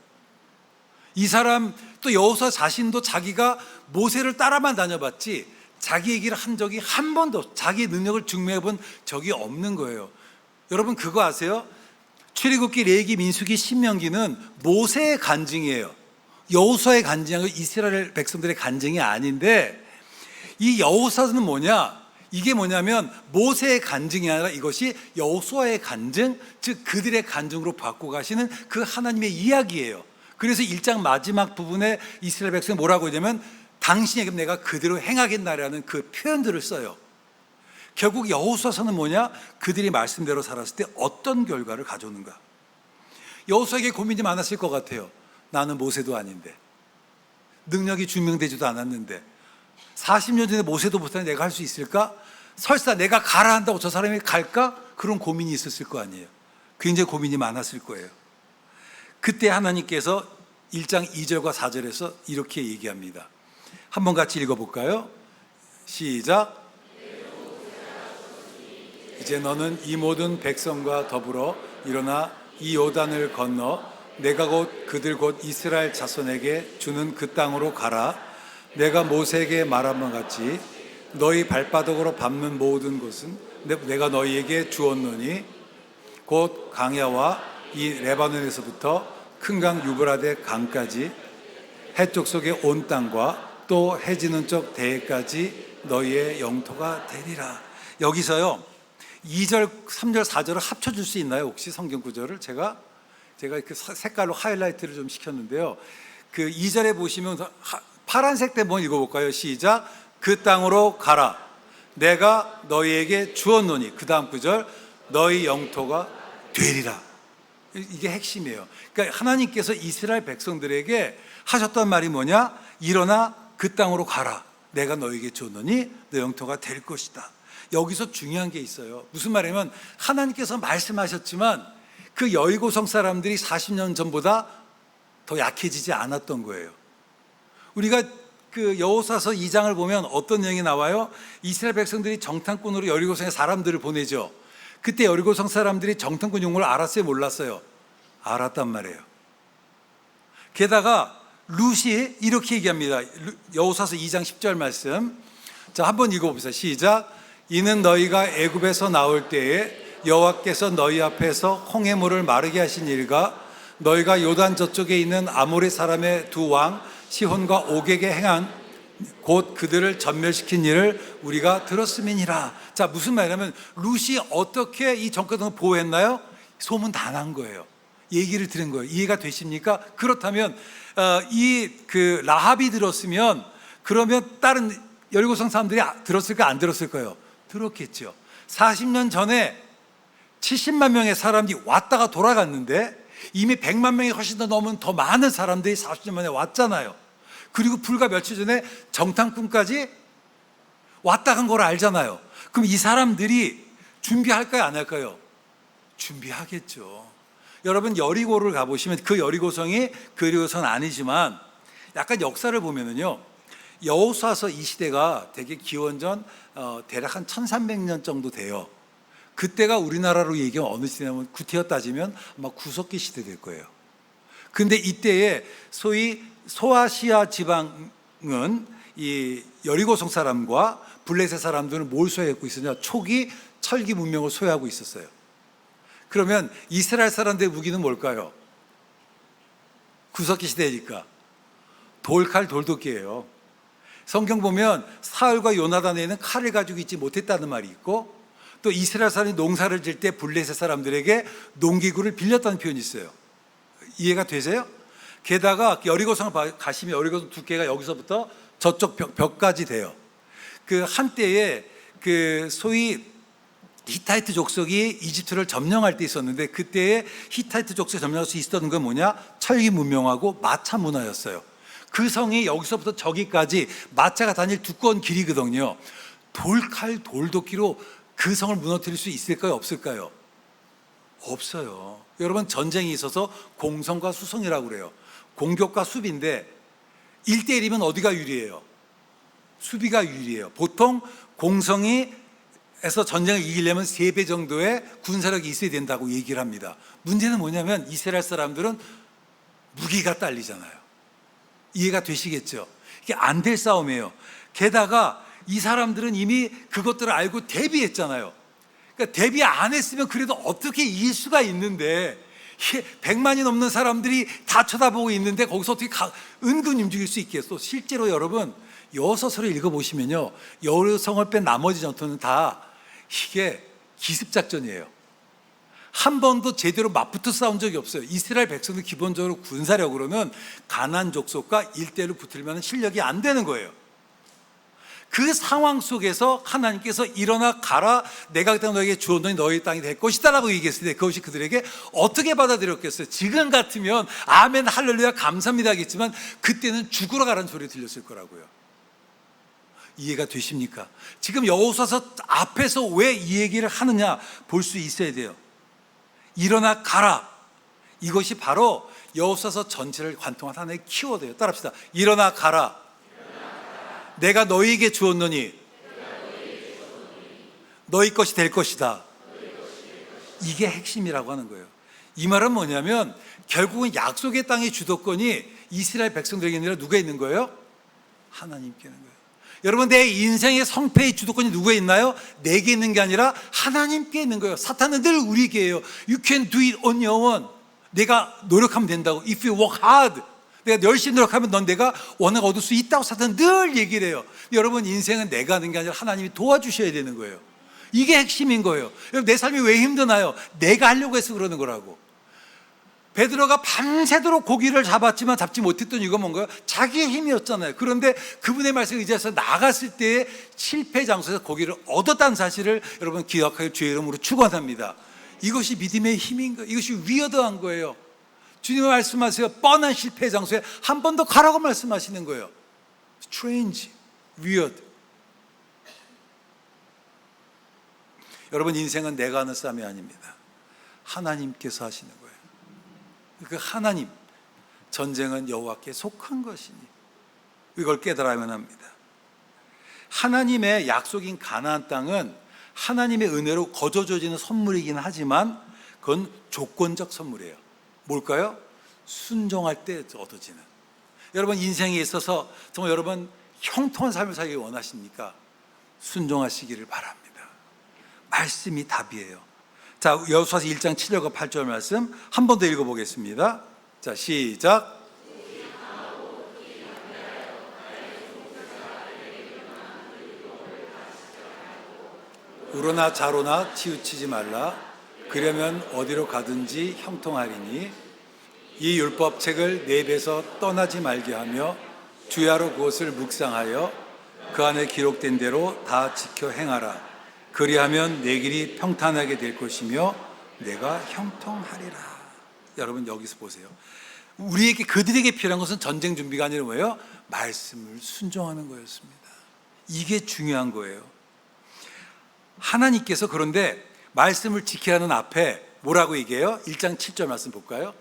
이 사람 또 여호수아 자신도 자기가 모세를 따라만 다녀봤지 자기 얘기를 한 적이 한 번도, 자기 능력을 증명해 본 적이 없는 거예요. 여러분 그거 아세요? 출애굽기, 레위기, 민수기, 신명기는 모세의 간증이에요. 여호수아의 간증이 이스라엘 백성들의 간증이 아닌데, 이 여호수아는 뭐냐? 이게 뭐냐면 모세의 간증이 아니라 이것이 여호수아의 간증, 즉 그들의 간증으로 받고 가시는 그 하나님의 이야기예요. 그래서 1장 마지막 부분에 이스라엘 백성이 뭐라고 하냐면 당신에게 내가 그대로 행하겠나라는 그 표현들을 써요. 결국 여호수아서는 뭐냐? 그들이 말씀대로 살았을 때 어떤 결과를 가져오는가? 여호수아에게 고민이 많았을 것 같아요. 나는 모세도 아닌데, 능력이 증명되지도 않았는데 40년 전에 모세도 못하는 내가 할 수 있을까? 설사 내가 가라 한다고 저 사람이 갈까? 그런 고민이 있었을 거 아니에요. 굉장히 고민이 많았을 거예요. 그때 하나님께서 1장 2절과 4절에서 이렇게 얘기합니다. 한번 같이 읽어볼까요? 시작. 이제 너는 이 모든 백성과 더불어 일어나 이 요단을 건너 내가 곧 이스라엘 자손에게 주는 그 땅으로 가라. 내가 모세에게 말한 것 같이 너희 발바닥으로 밟는 모든 곳은 내가 너희에게 주었노니 곧 강야와 이 레바논에서부터 큰 강 유브라데 강까지 해쪽 속의 온 땅과 또 해지는 쪽 대해까지 너희의 영토가 되리라. 여기서요, 2절, 3절, 4절을 합쳐줄 수 있나요? 혹시 성경 구절을 제가 그 색깔로 하이라이트를 좀 시켰는데요. 그 2절에 보시면 파란색 때 한번 읽어볼까요? 시작. 그 땅으로 가라. 내가 너희에게 주었노니. 그 다음 구절. 너희 영토가 되리라. 이게 핵심이에요. 그러니까 하나님께서 이스라엘 백성들에게 하셨던 말이 뭐냐? 일어나 그 땅으로 가라. 내가 너희에게 주었노니 너 영토가 될 것이다. 여기서 중요한 게 있어요. 무슨 말이냐면 하나님께서 말씀하셨지만 그 여리고성 사람들이 40년 전보다 더 약해지지 않았던 거예요. 우리가 그 여호수아서 2장을 보면 어떤 내용이 나와요? 이스라엘 백성들이 정탐꾼으로 여리고성에 사람들을 보내죠. 그때 여리고성 사람들이 정탐꾼 용어를 알았어요, 몰랐어요? 알았단 말이에요. 게다가 룻이 이렇게 얘기합니다. 여호수아서 2장 10절 말씀. 자, 한번 읽어봅시다. 시작. 이는 너희가 애굽에서 나올 때에 여호와께서 너희 앞에서 홍해물을 마르게 하신 일과 너희가 요단 저쪽에 있는 아모리 사람의 두 왕 시혼과 옥에게 행한 곧 그들을 전멸시킨 일을 우리가 들었음이니라. 자, 무슨 말이냐면 룻이 어떻게 이 정권을 보호했나요? 소문 다 난 거예요. 얘기를 들은 거예요. 이해가 되십니까? 그렇다면 이 그 라합이 들었으면 그러면 다른 여리고성 사람들이 들었을까 안 들었을까요? 들었겠죠. 40년 전에 70만 명의 사람들이 왔다가 돌아갔는데 이미 100만 명이 훨씬 더 넘은 더 많은 사람들이 40년 만에 왔잖아요. 그리고 불과 며칠 전에 정탐꾼까지 왔다 간 걸 알잖아요. 그럼 이 사람들이 준비할까요, 안 할까요? 준비하겠죠. 여러분 여리고를 가보시면 그 여리고성이 그 여리고성은 아니지만 약간 역사를 보면은요, 여호수아서 이 시대가 되게 기원전 대략 한 1300년 정도 돼요. 그때가 우리나라로 얘기하면 어느 시대냐면 구태여 따지면 아마 구석기 시대 될 거예요. 근데 이때에 소위 소아시아 지방은 이 여리고성 사람과 블레셋 사람들은 뭘 소유하고 있었냐? 초기 철기 문명을 소유하고 있었어요. 그러면 이스라엘 사람들의 무기는 뭘까요? 구석기 시대니까 돌칼 돌도끼예요. 성경 보면 사울과 요나단에는 칼을 가지고 있지 못했다는 말이 있고, 또 이스라엘 사람이 농사를 질 때 블레셋 사람들에게 농기구를 빌렸다는 표현이 있어요. 이해가 되세요? 게다가 여리고성을 가시면 여리고성 두께가 여기서부터 저쪽 벽까지 돼요. 그 한때에 그 소위 히타이트 족속이 이집트를 점령할 때 있었는데, 그때에 히타이트 족속이 점령할 수 있었던 건 뭐냐? 철기 문명하고 마차 문화였어요. 그 성이 여기서부터 저기까지 마차가 다닐 두꺼운 길이거든요. 돌칼 돌도끼로 그 성을 무너뜨릴 수 있을까요, 없을까요? 없어요. 여러분, 전쟁이 있어서 공성과 수성이라고 그래요. 공격과 수비인데 1대1이면 어디가 유리해요? 수비가 유리해요. 보통 공성이 에서 전쟁을 이기려면 3배 정도의 군사력이 있어야 된다고 얘기를 합니다. 문제는 뭐냐면 이스라엘 사람들은 무기가 딸리잖아요. 이해가 되시겠죠? 이게 안 될 싸움이에요. 게다가 이 사람들은 이미 그것들을 알고 대비했잖아요. 그러니까 대비 안 했으면 그래도 어떻게 이길 수가 있는데, 100만이 넘는 사람들이 다 쳐다보고 있는데 거기서 어떻게 은근 움직일 수 있겠어? 실제로 여러분 여호수아서를 읽어보시면요, 여리고성을 뺀 나머지 전투는 다 이게 기습작전이에요. 한 번도 제대로 맞붙어 싸운 적이 없어요. 이스라엘 백성은 기본적으로 군사력으로는 가나안 족속과 1대1로 붙으려면 실력이 안 되는 거예요. 그 상황 속에서 하나님께서 일어나 가라, 내가 그때 너에게 주었더니 너희 땅이 될 것이다 라고 얘기했을 때 그것이 그들에게 어떻게 받아들였겠어요? 지금 같으면 아멘 할렐루야 감사합니다 하겠지만 그때는 죽으러 가라는 소리 들렸을 거라고요. 이해가 되십니까? 지금 여호수아서 앞에서 왜 이 얘기를 하느냐 볼 수 있어야 돼요. 일어나 가라, 이것이 바로 여호수아서 전체를 관통한 하나의 키워드예요. 따라합시다. 일어나 가라. 내가 너희에게 주었노니 너희 것이 될 것이다. 이게 핵심이라고 하는 거예요. 이 말은 뭐냐면 결국은 약속의 땅의 주도권이 이스라엘 백성들에게 아니라 누가 있는 거예요? 하나님께 있는 거예요. 여러분, 내 인생의 성패의 주도권이 누구에 있나요? 내게 있는 게 아니라 하나님께 있는 거예요. 사탄은 늘 우리에게 해요. You can do it on your own. 내가 노력하면 된다고. If you work hard. 내가 열심히 노력하면 넌 내가 원하고 얻을 수 있다고 사탄은 늘 얘기를 해요. 여러분, 인생은 내가 하는 게 아니라 하나님이 도와주셔야 되는 거예요. 이게 핵심인 거예요. 여러분, 내 삶이 왜 힘드나요? 내가 하려고 해서 그러는 거라고. 베드로가 밤새도록 고기를 잡았지만 잡지 못했던 이유가 뭔가요? 자기의 힘이었잖아요. 그런데 그분의 말씀에 의지해서 나갔을 때의 실패 장소에서 고기를 얻었다는 사실을 여러분 기억하여 주의 이름으로 축원합니다. 이것이 믿음의 힘인 거예요. 이것이 위어드한 거예요. 주님은 말씀하세요. 뻔한 실패 장소에 한 번 더 가라고 말씀하시는 거예요. Strange, weird. 여러분, 인생은 내가 하는 싸움이 아닙니다. 하나님께서 하시는 거예요. 그 하나님, 전쟁은 여호와께 속한 것이니 이걸 깨달아야만 합니다. 하나님의 약속인 가나안 땅은 하나님의 은혜로 거저줘지는 선물이긴 하지만 그건 조건적 선물이에요. 뭘까요? 순종할 때 얻어지는. 여러분, 인생에 있어서 정말 여러분 형통한 삶을 살기 원하십니까? 순종하시기를 바랍니다. 말씀이 답이에요. 자, 여호수아서 1장 7절과 8절 말씀 한 번 더 읽어보겠습니다. 자, 시작. 우로나 자로나 치우치지 말라. 그러면 어디로 가든지 형통하리니 이 율법책을 내 입에서 떠나지 말게 하며 주야로 그것을 묵상하여 그 안에 기록된 대로 다 지켜 행하라. 그리하면 내 길이 평탄하게 될 것이며 내가 형통하리라. 여러분, 여기서 보세요. 우리에게, 그들에게 필요한 것은 전쟁 준비가 아니라 뭐예요? 말씀을 순종하는 거였습니다. 이게 중요한 거예요. 하나님께서 그런데 말씀을 지키라는 앞에 뭐라고 얘기해요? 1장 7절 말씀 볼까요?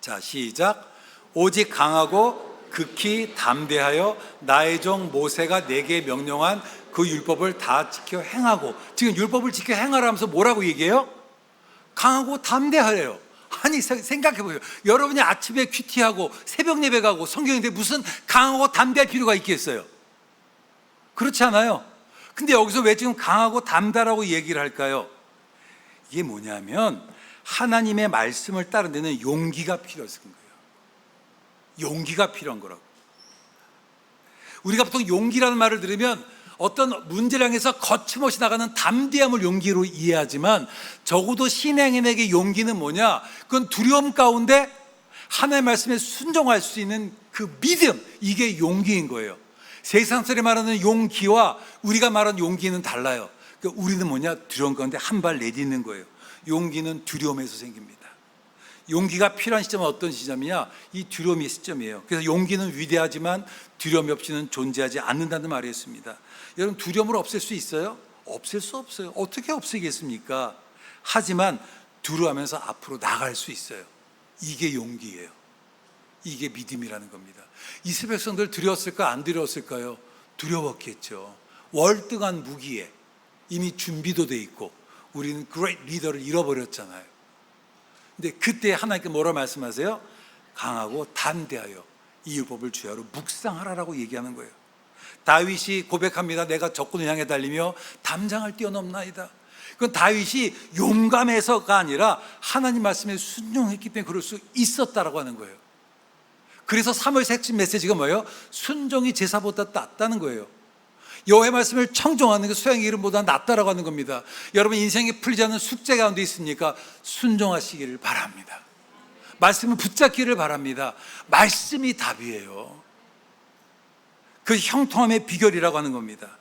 자, 시작. 오직 강하고 극히 담대하여 나의 종 모세가 내게 명령한 그 율법을 다 지켜 행하고. 지금 율법을 지켜 행하라면서 뭐라고 얘기해요? 강하고 담대하래요. 아니, 생각해보세요. 여러분이 아침에 큐티하고 새벽 예배 가고 성경인데 무슨 강하고 담대할 필요가 있겠어요? 그렇지 않아요? 근데 여기서 왜 지금 강하고 담대하라고 얘기를 할까요? 이게 뭐냐면 하나님의 말씀을 따르는 데는 용기가 필요해서 그런 거예요. 용기가 필요한 거라고. 우리가 보통 용기라는 말을 들으면 어떤 문제를 향해서 거침없이 나가는 담대함을 용기로 이해하지만, 적어도 신앙인에게 용기는 뭐냐? 그건 두려움 가운데 하나님의 말씀에 순종할 수 있는 그 믿음, 이게 용기인 거예요. 세상 사람이 말하는 용기와 우리가 말하는 용기는 달라요. 그러니까 우리는 뭐냐? 두려움 가운데 한 발 내딛는 거예요. 용기는 두려움에서 생깁니다. 용기가 필요한 시점은 어떤 시점이냐? 이 두려움의 시점이에요. 그래서 용기는 위대하지만 두려움이 없이는 존재하지 않는다는 말이었습니다. 여러분, 두려움을 없앨 수 있어요? 없앨 수 없어요. 어떻게 없애겠습니까? 하지만 두려워하면서 앞으로 나갈 수 있어요. 이게 용기예요. 이게 믿음이라는 겁니다. 이스라엘 백성들 두려웠을까? 안 두려웠을까요? 두려웠겠죠. 월등한 무기에 이미 준비도 돼 있고 우리는 great 리더를 잃어버렸잖아요. 근데 그때 하나님께 뭐라 말씀하세요? 강하고 담대하여 이 율법을 주야로 묵상하라라고 얘기하는 거예요. 다윗이 고백합니다. 내가 적군을 향해 달리며 담장을 뛰어넘나이다. 그건 다윗이 용감해서가 아니라 하나님 말씀에 순종했기 때문에 그럴 수 있었다라고 하는 거예요. 그래서 3월 핵심 메시지가 뭐예요? 순종이 제사보다 낫다는 거예요. 여호와의 말씀을 청종하는 게 수양의 이름보다 낫다라고 하는 겁니다. 여러분, 인생에 풀리지 않는 숙제 가운데 있습니까? 순종하시기를 바랍니다. 말씀을 붙잡기를 바랍니다. 말씀이 답이에요. 그 형통함의 비결이라고 하는 겁니다.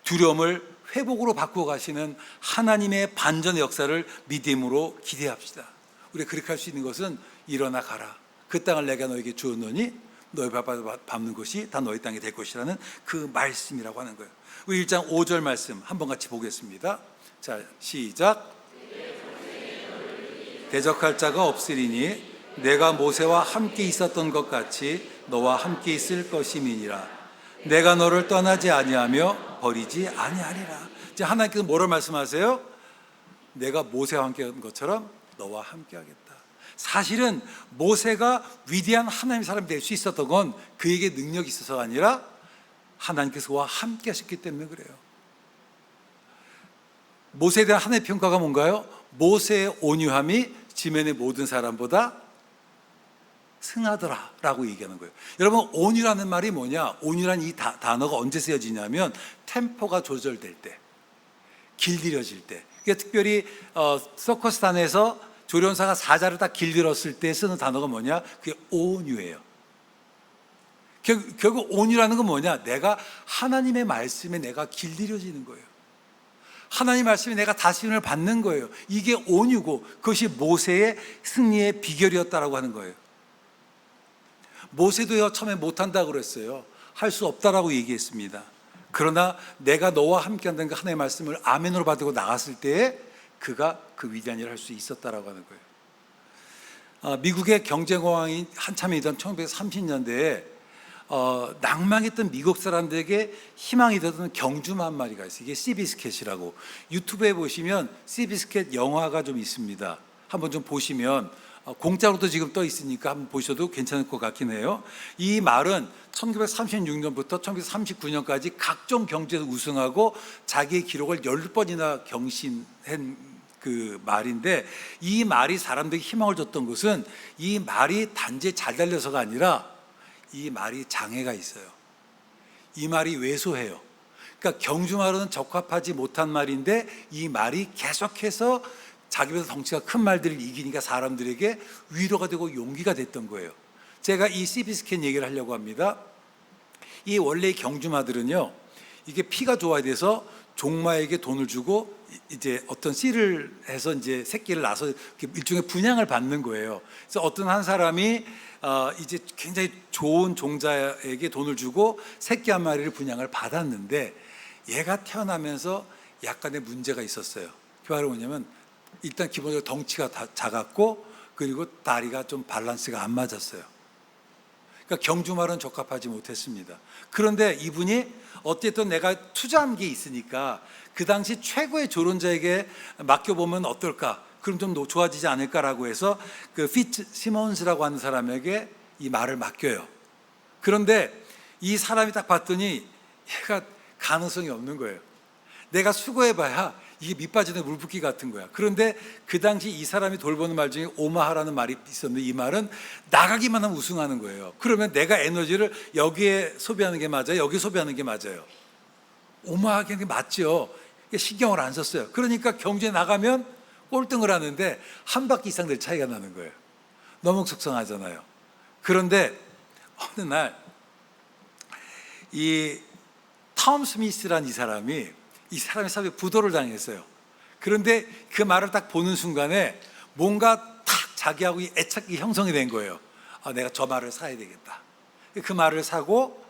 두려움을 회복으로 바꾸어 가시는 하나님의 반전의 역사를 믿음으로 기대합시다. 우리가 그렇게 할 수 있는 것은 일어나 가라. 그 땅을 내가 너에게 주었노니 너의 발바닥 밟는 것이 다 너의 땅이 될 것이라는 그 말씀이라고 하는 거예요. 우리 1장 5절 말씀 한번 같이 보겠습니다. 자, 시작. 대적할 자가 없으리니 내가 모세와 함께 있었던 것 같이 너와 함께 있을 것임이니라. 내가 너를 떠나지 아니하며 버리지 아니하리라. 이제 하나님께서 뭐를 말씀하세요? 내가 모세와 함께 한 것처럼 너와 함께 하겠다. 사실은 모세가 위대한 하나님의 사람이 될 수 있었던 건 그에게 능력이 있어서가 아니라 하나님께서 그와 함께 하셨기 때문에 그래요. 모세에 대한 하나님의 평가가 뭔가요? 모세의 온유함이 지면의 모든 사람보다 승하더라라고 얘기하는 거예요. 여러분, 온유라는 말이 뭐냐? 온유란 이 단어가 언제 쓰여지냐면 템포가 조절될 때, 길들여질 때. 그러니까 특별히 서커스단에서 조련사가 사자를 딱 길들였을 때 쓰는 단어가 뭐냐? 그게 온유예요. 결국 온유라는 건 뭐냐? 내가 하나님의 말씀에 내가 길들여지는 거예요. 하나님 말씀에 내가 다스림을 받는 거예요. 이게 온유고 그것이 모세의 승리의 비결이었다라고 하는 거예요. 모세도요, 처음에 못한다고 그랬어요. 할 수 없다라고 얘기했습니다. 그러나 내가 너와 함께 한다는 그 하나님의 말씀을 아멘으로 받고 나갔을 때에 그가 그 위대한 일을 할 수 있었다라고 하는 거예요. 미국의 경제공황이 한참이던 1930년대에 낭망했던 미국 사람들에게 희망이 되던 경주마 한 마리가 있어요. 이게 시비스켓이라고. 유튜브에 보시면 시비스켓 영화가 좀 있습니다. 한번 좀 보시면 공짜로도 지금 떠 있으니까 한번 보셔도 괜찮을 것 같긴 해요. 이 말은 1936년부터 1939년까지 각종 경주에서 우승하고 자기의 기록을 10번이나 경신한 그 말인데, 이 말이 사람들에게 희망을 줬던 것은 이 말이 단지 잘 달려서가 아니라 이 말이 장애가 있어요. 이 말이 왜소해요. 그러니까 경주말은 적합하지 못한 말인데 이 말이 계속해서 자기보다 덩치가 큰 말들을 이기니까 사람들에게 위로가 되고 용기가 됐던 거예요. 제가 이 시비스캔 얘기를 하려고 합니다. 이 원래 경주마들은요, 이게 피가 좋아야 돼서 종마에게 돈을 주고 이제 어떤 씨를 해서 이제 새끼를 낳아서 일종의 분양을 받는 거예요. 그래서 어떤 한 사람이 이제 굉장히 좋은 종자에게 돈을 주고 새끼 한 마리를 분양을 받았는데 얘가 태어나면서 약간의 문제가 있었어요. 그게 바로 뭐냐면 일단 기본적으로 덩치가 작았고 그리고 다리가 좀 밸런스가 안 맞았어요. 그러니까 경주말은 적합하지 못했습니다. 그런데 이분이 어쨌든 내가 투자한 게 있으니까 그 당시 최고의 조론자에게 맡겨보면 어떨까? 그럼 좀 좋아지지 않을까라고 해서 그 피츠시몬스라고 하는 사람에게 이 말을 맡겨요. 그런데 이 사람이 딱 봤더니 얘가 가능성이 없는 거예요. 내가 수고해봐야 이게 밑빠지는 물붓기 같은 거야. 그런데 그 당시 이 사람이 돌보는 말 중에 오마하라는 말이 있었는데 이 말은 나가기만 하면 우승하는 거예요. 그러면 내가 에너지를 여기에 소비하는 게 맞아요? 여기 소비하는 게 맞아요? 오마하게 맞죠. 신경을 안 썼어요. 그러니까 경주에 나가면 꼴등을 하는데 한 바퀴 이상 될 차이가 나는 거예요. 너무 속상하잖아요. 그런데 어느 날 이 톰 스미스라는 이 사람이 사람이 부도를 당했어요. 그런데 그 말을 딱 보는 순간에 뭔가 탁 자기하고 애착이 형성이 된 거예요. 내가 저 말을 사야 되겠다. 그 말을 사고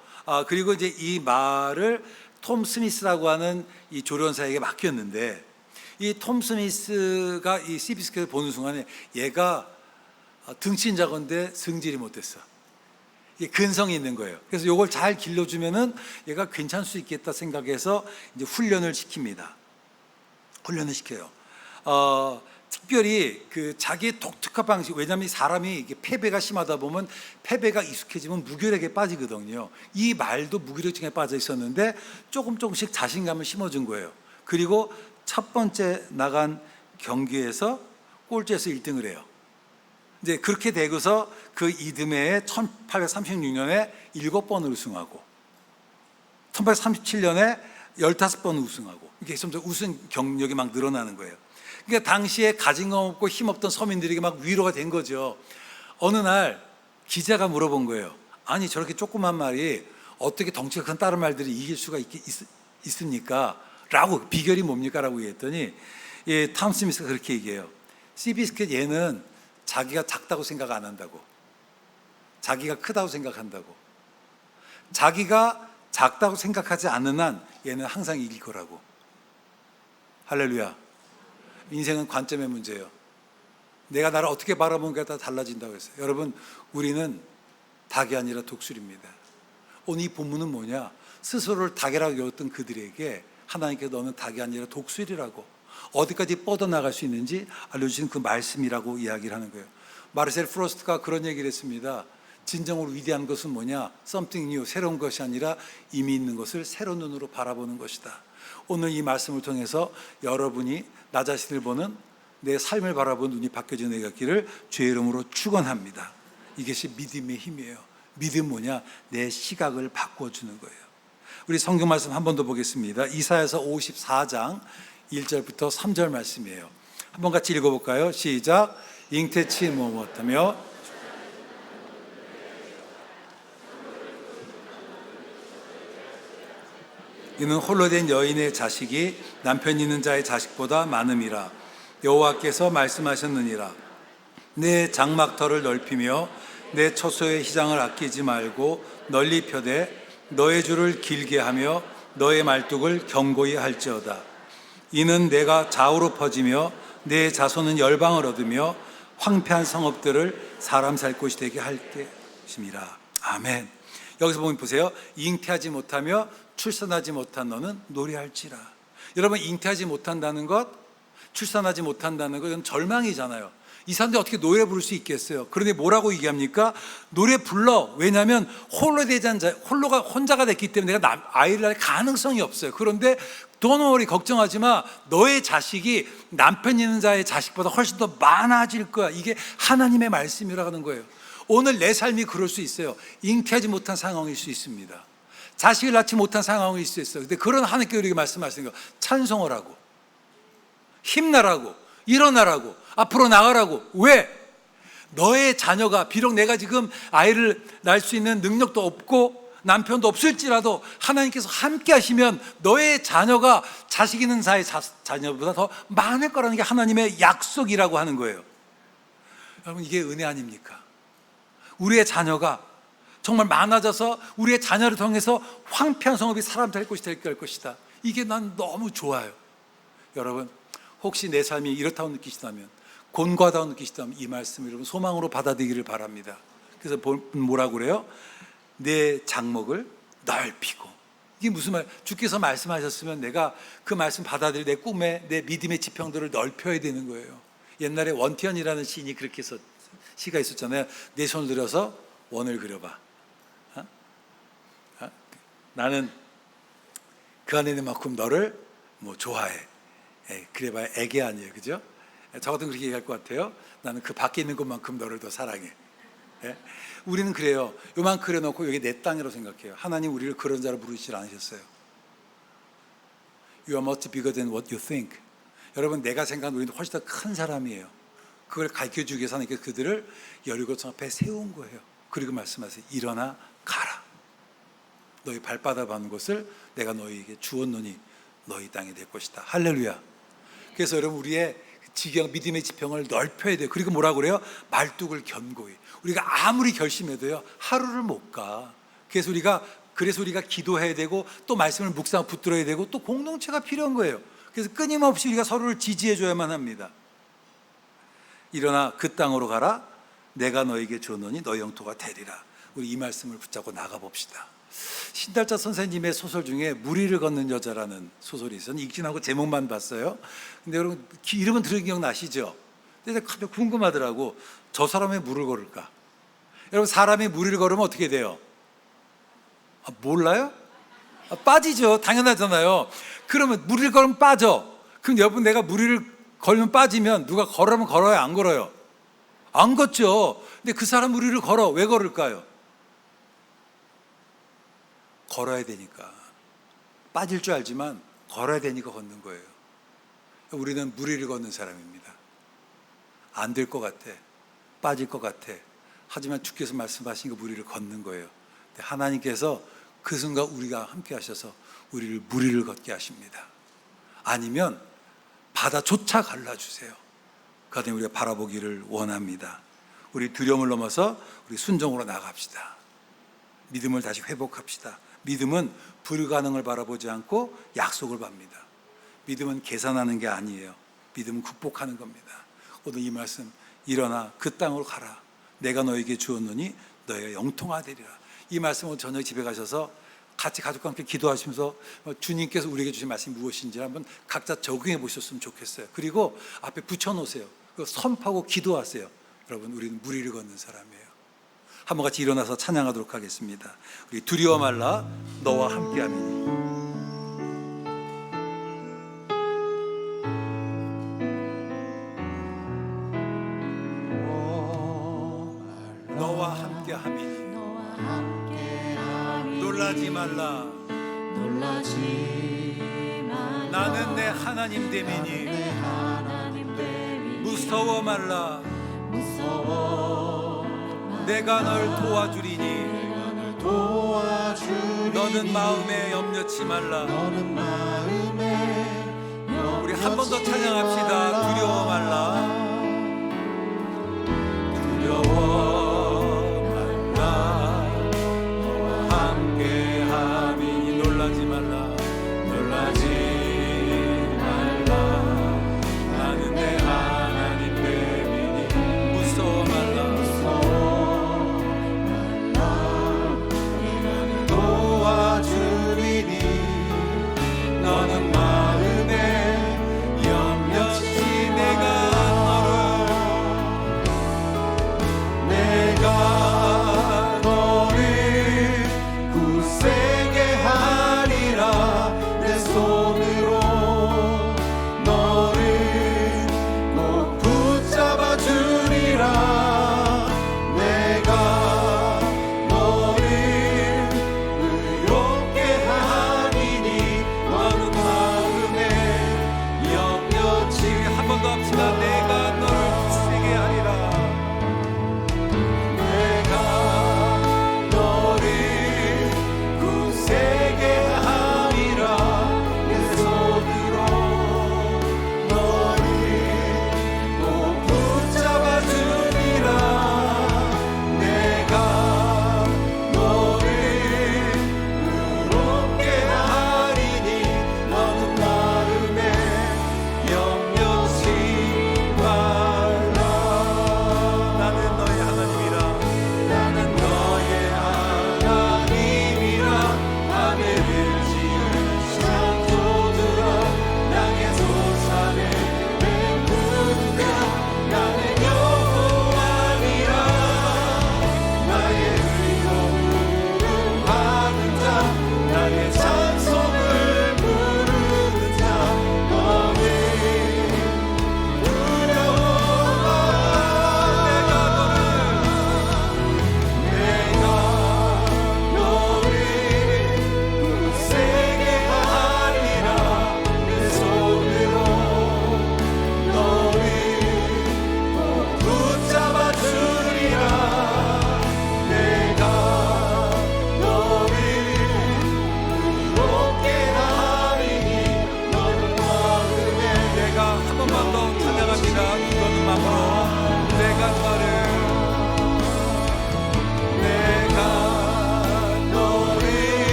그리고 이제 이 말을 톰 스미스라고 하는 이 조련사에게 맡겼는데 이 톰 스미스가 이 시비스켓을 보는 순간에 얘가 등치는 작은데 승질이 못됐어. 이게 근성이 있는 거예요. 그래서 이걸 잘 길러주면은 얘가 괜찮을 수 있겠다 생각해서 이제 훈련을 시킵니다. 훈련을 시켜요. 특별히 그 자기의 독특한 방식, 왜냐하면 사람이 이게 패배가 심하다 보면 패배가 익숙해지면 무기력에 빠지거든요. 이 말도 무기력증에 빠져 있었는데 조금씩 자신감을 심어준 거예요. 그리고 첫 번째 나간 경기에서 꼴찌에서 1등을 해요. 이제 그렇게 되고서 그 이듬해에 1836년에 7번을 우승하고 1837년에 15번 우승하고 이게 점점 우승 경력이 막 늘어나는 거예요. 그러니까 당시에 가진 거 없고 힘없던 서민들에게 막 위로가 된 거죠. 어느 날 기자가 물어본 거예요. 아니 저렇게 조그만 말이 어떻게 덩치가 큰 다른 말들이 이길 수가 있습니까? 라고 비결이 뭡니까? 라고 얘기했더니 톰 스미스가 그렇게 얘기해요. 시비스켓 얘는 자기가 작다고 생각 안 한다고. 자기가 크다고 생각한다고. 자기가 작다고 생각하지 않는 한 얘는 항상 이길 거라고. 할렐루야. 인생은 관점의 문제예요. 내가 나를 어떻게 바라보는 게 다 달라진다고 했어요. 여러분, 우리는 닭이 아니라 독수리입니다. 오늘 이 본문은 뭐냐? 스스로를 닭이라고 여겼던 그들에게 하나님께서 너는 닭이 아니라 독수리라고 어디까지 뻗어나갈 수 있는지 알려주신 그 말씀이라고 이야기를 하는 거예요. 마르셀 프로스트가 그런 얘기를 했습니다. 진정으로 위대한 것은 뭐냐? Something new, 새로운 것이 아니라 이미 있는 것을 새로운 눈으로 바라보는 것이다. 오늘 이 말씀을 통해서 여러분이 나 자신을 보는 내 삶을 바라보는 눈이 바뀌어지는 내 같기를 주의 이름으로 축원합니다. 이것이 믿음의 힘이에요. 믿음 뭐냐? 내 시각을 바꿔주는 거예요. 우리 성경 말씀 한 번 더 보겠습니다. 이사야서 54장 1절부터 3절 말씀이에요. 한번 같이 읽어볼까요? 시작. 잉태치 못하며 이는 홀로 된 여인의 자식이 남편 있는 자의 자식보다 많음이라. 여호와께서 말씀하셨느니라. 내 장막터를 넓히며 내 처소의 희장을 아끼지 말고 널리 펴되 너의 줄을 길게 하며 너의 말뚝을 견고히 할지어다. 이는 내가 좌우로 퍼지며 내 자손은 열방을 얻으며 황폐한 성읍들을 사람 살 곳이 되게 할 것임이라. 아멘. 여기서 보면 보세요. 잉태하지 못하며 출산하지 못한 너는 노래할지라. 여러분, 잉태하지 못한다는 것, 출산하지 못한다는 것, 이건 절망이잖아요. 이 사람들이 어떻게 노래 부를 수 있겠어요? 그런데 뭐라고 얘기합니까? 노래 불러. 왜냐하면 홀로가 혼자가 됐기 때문에 내가 아이를 낳을 가능성이 없어요. 그런데 Don't worry, 걱정하지 마. 너의 자식이 남편 있는 자의 자식보다 훨씬 더 많아질 거야. 이게 하나님의 말씀이라고 하는 거예요. 오늘 내 삶이 그럴 수 있어요. 잉태하지 못한 상황일 수 있습니다. 자식을 낳지 못한 상황일 수 있어요. 근데 그런 하나님께 우리에게 말씀하시는 거, 찬송을 하고 힘나라고, 일어나라고, 앞으로 나가라고. 왜? 너의 자녀가, 비록 내가 지금 아이를 낳을 수 있는 능력도 없고 남편도 없을지라도 하나님께서 함께 하시면 너의 자녀가 자식 있는 자녀보다 더 많을 거라는 게 하나님의 약속이라고 하는 거예요. 여러분, 이게 은혜 아닙니까? 우리의 자녀가 정말 많아져서 우리의 자녀를 통해서 황폐한 성읍이 사람 될 곳이 될 것이다. 이게 난 너무 좋아요. 여러분, 혹시 내 삶이 이렇다고 느끼시다면, 곤고하다고 느끼시다면 이 말씀을 여러분 소망으로 받아들이기를 바랍니다. 그래서 뭐라고 그래요? 내 장목을 넓히고. 이게 무슨 말? 주께서 말씀하셨으면 내가 그 말씀 받아들이 내 꿈에 내 믿음의 지평들을 넓혀야 되는 거예요. 옛날에 원티현이라는 시인이 그렇게 시가 있었잖아요. 내 손을 들어서 원을 그려봐. 나는 그 안에 있는 만큼 너를 좋아해. 그래봐야 애기 아니에요, 그죠? 저 같은 그렇게 얘기할 것 같아요. 나는 그 밖에 있는 것만큼 너를 더 사랑해. 우리는 그래요. 요만 그려놓고 여기 내 땅이라고 생각해요. 하나님 우리를 그런 자로 부르시지 않으셨어요. You are much bigger than what you think. 여러분, 내가 생각하는 우리는 훨씬 더 큰 사람이에요. 그걸 가르쳐주기 위해서 하나님께서 그들을 여리고성 앞에 세운 거예요. 그리고 말씀하세요. 일어나 가라. 너희 발바닥 밟는 것을 내가 너희에게 주었노니 너희 땅이 될 것이다. 할렐루야. 그래서 여러분, 우리의 믿음의 지평을 넓혀야 돼요. 그리고 뭐라고 그래요? 말뚝을 견고히. 우리가 아무리 결심해도요, 하루를 못 가. 그래서 우리가 기도해야 되고, 또 말씀을 묵상 붙들어야 되고, 또 공동체가 필요한 거예요. 그래서 끊임없이 우리가 서로를 지지해 줘야만 합니다. 일어나 그 땅으로 가라. 내가 너에게 주었노니 너희 영토가 되리라. 우리 이 말씀을 붙잡고 나가봅시다. 신달자 선생님의 소설 중에 무리를 걷는 여자라는 소설이 있어요. 읽진 않고 제목만 봤어요. 근데 여러분, 이름은 들은 기억 나시죠? 근데 갑자기 궁금하더라고. 저 사람이 물을 걸을까? 여러분, 사람이 무리를 걸으면 어떻게 돼요? 몰라요? 빠지죠. 당연하잖아요. 그러면 무리를 걸으면 빠져. 그럼 여러분, 내가 무리를 걸면 빠지면 누가 걸으면 걸어요? 안 걸어요? 안 걷죠. 근데 그 사람 무리를 걸어. 왜 걸을까요? 걸어야 되니까. 빠질 줄 알지만 걸어야 되니까 걷는 거예요. 우리는 무리를 걷는 사람입니다. 안 될 것 같아. 빠질 것 같아. 하지만 주께서 말씀하신 그 무리를 걷는 거예요. 하나님께서 그 순간 우리가 함께 하셔서 우리를 무리를 걷게 하십니다. 아니면 바다조차 갈라주세요. 그러니 우리가 바라보기를 원합니다. 우리 두려움을 넘어서 우리 순종으로 나갑시다. 믿음을 다시 회복합시다. 믿음은 불가능을 바라보지 않고 약속을 봅니다. 믿음은 계산하는 게 아니에요. 믿음은 극복하는 겁니다. 오늘 이 말씀, 일어나 그 땅으로 가라. 내가 너에게 주었노니 너희가 영통하 되리라. 이 말씀을 저녁 집에 가셔서 같이 가족과 함께 기도하시면서 주님께서 우리에게 주신 말씀이 무엇인지 한번 각자 적용해 보셨으면 좋겠어요. 그리고 앞에 붙여놓으세요. 선포하고 기도하세요. 여러분, 우리는 무리를 걷는 사람이에요. 한번 같이 일어나서 찬양하도록 하겠습니다. 우리 두려워 말라 너와 함께함이니. 너와 함께함이니 놀라지 말라. 나는 내 하나님 됨이니 무서워 말라. 내가 널 도와주리니 너는 마음에 염려치 말라. 우리 한 번 더 찬양합시다. 두려워 말라. 두려워 말라. 너와 함께함이니 놀라지 말라. 놀라지 말라. 나는 내 하나님 됨이니 무서워 말라. 도와주리니 너는 마음에 염려치 내가 너를 굳세게 하리라. 내 손으로 너를 꼭 붙잡아 주리라. 내가 너를 의롭게 하리니 너는 마음에 염려치 한 번 더 합시다. 내가 너를 굳세게 하리라.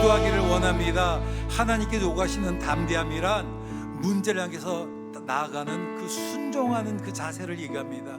기도하기를 원합니다. 하나님께 요구하시는 담대함이란 문제를 향해서 나아가는 그 순종하는 그 자세를 얘기합니다.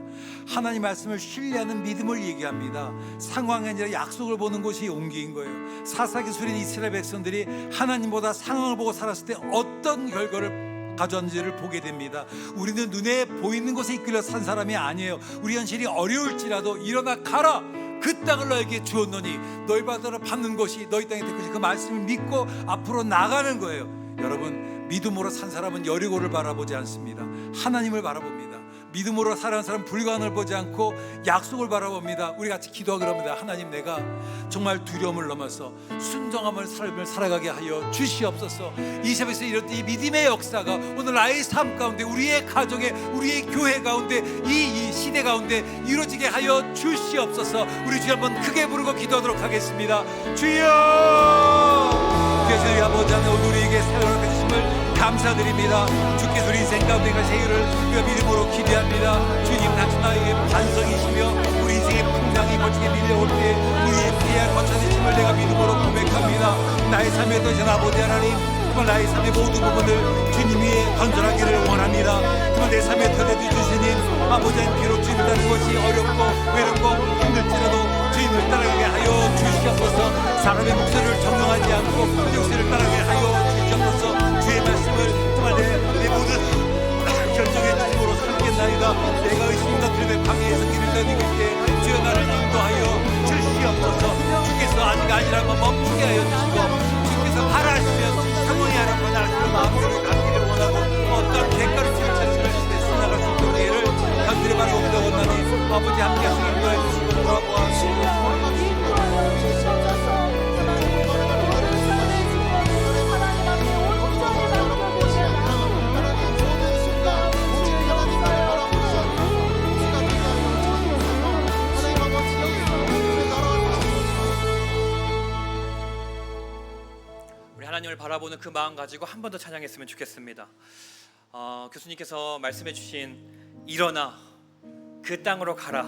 하나님 말씀을 신뢰하는 믿음을 얘기합니다. 상황이 아니라 약속을 보는 것이 용기인 거예요. 사사기술인 이스라엘 백성들이 하나님보다 상황을 보고 살았을 때 어떤 결과를 가져왔는지를 보게 됩니다. 우리는 눈에 보이는 것에 이끌려 산 사람이 아니에요. 우리 현실이 어려울지라도 일어나 가라. 그 땅을 너에게 주었노니 너희 바다로 받는 것이 너희 땅이 될 것이 그 말씀을 믿고 앞으로 나가는 거예요. 여러분, 믿음으로 산 사람은 여리고를 바라보지 않습니다. 하나님을 바라봅니다. 믿음으로 살아가는 사람은 불가능을 보지 않고 약속을 바라봅니다. 우리 같이 기도하기로 합니다. 하나님, 내가 정말 두려움을 넘어서 순종함을 삶을 살아가게 하여 주시옵소서. 이 새벽에서 이런 이 믿음의 역사가 오늘 나의 삶 가운데, 우리의 가정에, 우리의 교회 가운데, 이 시대 가운데 이루어지게 하여 주시옵소서. 우리 주여 한번 크게 부르고 기도하도록 하겠습니다. 주여, 주께서 우리 아버지 하나님 우리에게 세월을 주심을 감사드립니다. 주께서 우리 인생 가운데 가신 이유를 우리가 믿음으로 기대합니다. 주님, 당신 나에게 반석이시며 우리 인생의 풍랑이 거치게 밀려올 때 우리의 피할 거처되심을 내가 믿음으로 고백합니다. 나의 삶에 떠신 아버지 하나님, 정말 나의 삶의 모든 부분을 주님 위에 건전하기를 원합니다. 정말 내 삶에 터대주 주시님 아버지 하나님, 비록 주님을 따르는 것이 어렵고 외롭고 힘들지라도 주님을 따라가게 하여 주시옵소서. 사람의 목소리를 정령하게 망하지 않고 영생을 따르게 하여 주시옵소서. 주의 말씀을 정말 내 모든 결정의 주님으로 삼겠나이다. 내가 의심과 두려움의 방해에서 길을 다니고 있게 주여 나를 인도하여 주시옵소서. 주께서 아직 아니라면 멈추게 하여 주시고, 주께서 하라하시면 상원히 하라고 나를 마음대로 갖기를 원하고 어떤 객가르침을 자신을 지내서 나갈 수 있도록 우리를 간절히 바라옵니다. 원하니 아버지 함께 하시길 인도해 주시고 돌아보아 하나님을 바라보는 그 마음 가지고 한 번 더 찬양했으면 좋겠습니다. 교수님께서 말씀해 주신 일어나 그 땅으로 가라,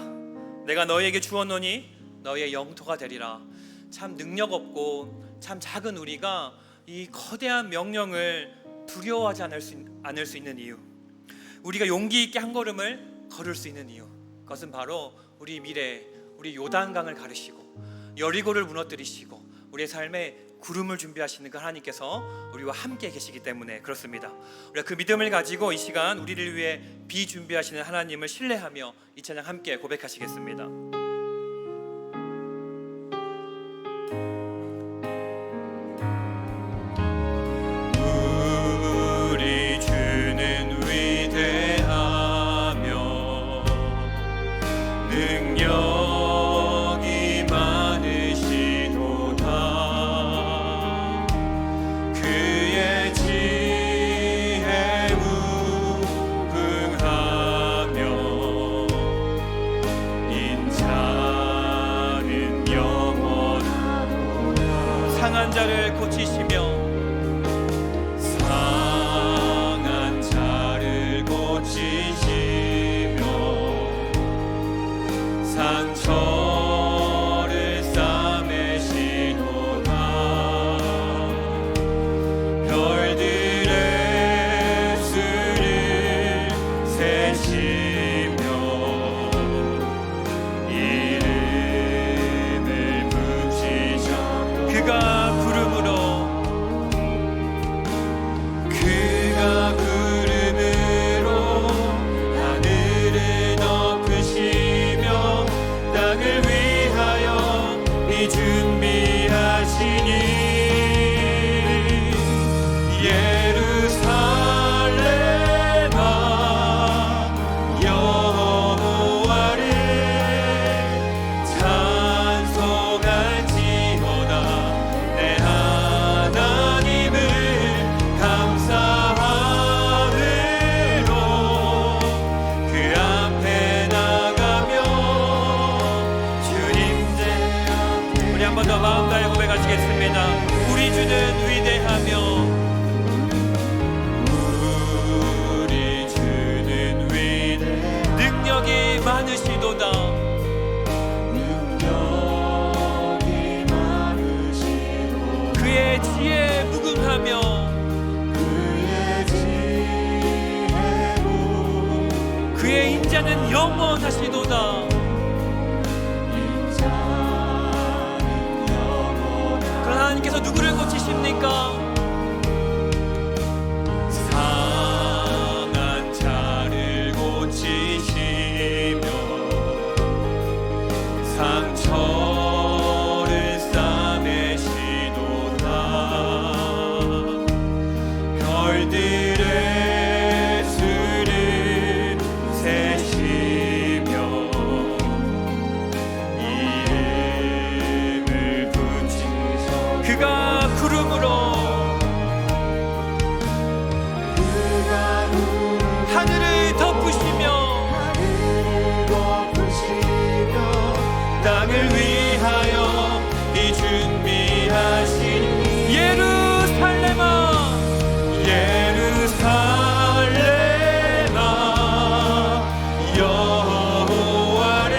내가 너희에게 주었노니 너희의 영토가 되리라. 참 능력 없고 참 작은 우리가 이 거대한 명령을 두려워하지 않을 수 있는 이유, 우리가 용기 있게 한 걸음을 걸을 수 있는 이유, 그것은 바로 우리 미래, 우리 요단강을 가르시고 여리고를 무너뜨리시고 우리의 삶에 구름을 준비하시는 그 하나님께서 우리와 함께 계시기 때문에 그렇습니다. 우리가 그 믿음을 가지고 이 시간 우리를 위해 비 준비하시는 하나님을 신뢰하며 이 찬양 함께 고백하시겠습니다. 우리 주는 위대하며 능력이 많으시도다. 그의 지혜에 무궁하며 인자는 영원하도다. 상한 자를 고치시며 상한 자를 고치시며 상처를 싸매시도다. 별들의 수를 세시며 이름을 붙이셔. 그가 구름으로 하늘을 덮으시며 땅을 위하여 이 준비하시니 예루살렘아 여호와를 찬송할지어다. 내 하나님을 감사함으로 그 앞에 나가며 주님들 우리 한 번 더 마음 다해 고백하시겠습니다. 우리 주는 위대하며 우리 주는 위대 능력이 많으시도다. 능력이 많으시도 그의 지혜에 무궁하며 그의 지혜로 그의 인자는 영원하시도다. 그러나 하나님께서 누구를 고치십니까? 상한 자를 고치시며 상처를 싸매시도다. 별들의 수를 세시며 이름을 붙이셔. 그가 구름으로 하늘을 덮으시며 땅을 위하여 이 준비하시니 예루살렘아 예루살렘아 여호와를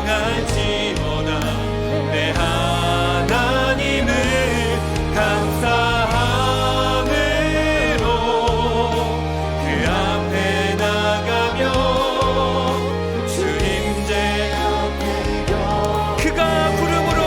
찬송할지어다. 내 하나님을 감사함으로 그 앞에 나가며 주님 제 앞에 그가 구름으로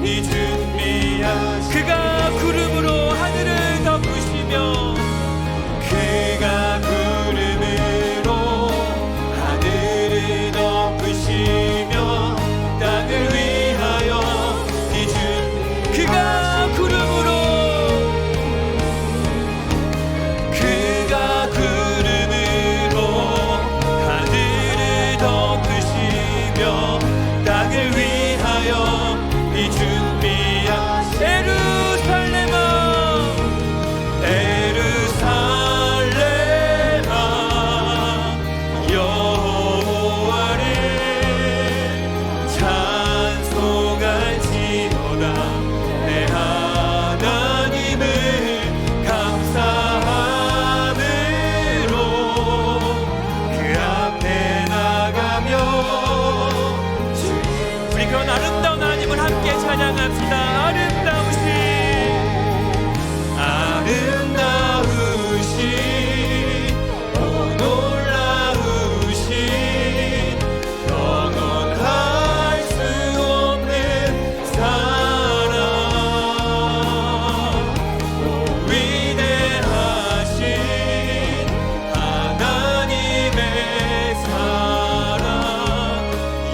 이 준비하신 그가 구름으로 하늘을 덮으시며 그가 구름으로 하늘을 덮으시며 땅을 위하여 이 그가 구름으로 그가 구름으로 하늘을 덮으시며 땅을 위하여 이 준비하신 예루살렘아 에루살렘아 여호와를 찬송할지어다 내 하나님을 감사함으로 그 앞에 나가며 우리 그런 아름다운 하나님을 함께 찬양합시다. 아름다우신 오 놀라우신 영원할 수 없는 사랑 오 위대하신 하나님의 사랑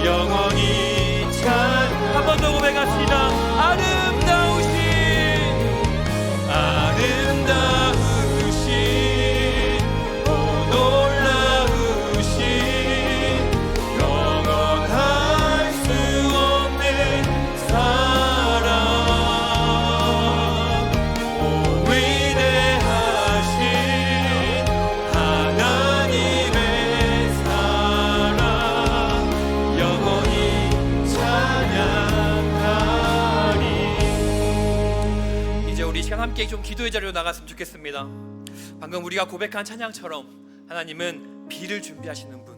영원히 한 번 더 고백합시다. 아름다우신 오 놀라우신 영원할 수 없는 사랑 오 위대하신 하나님의 사랑 영원히 찬양하리. 이제 우리 시간 함께 좀 기도의 자리로 나갔으면 좋겠습니다. 방금 우리가 고백한 찬양처럼 하나님은 비를 준비하시는 분,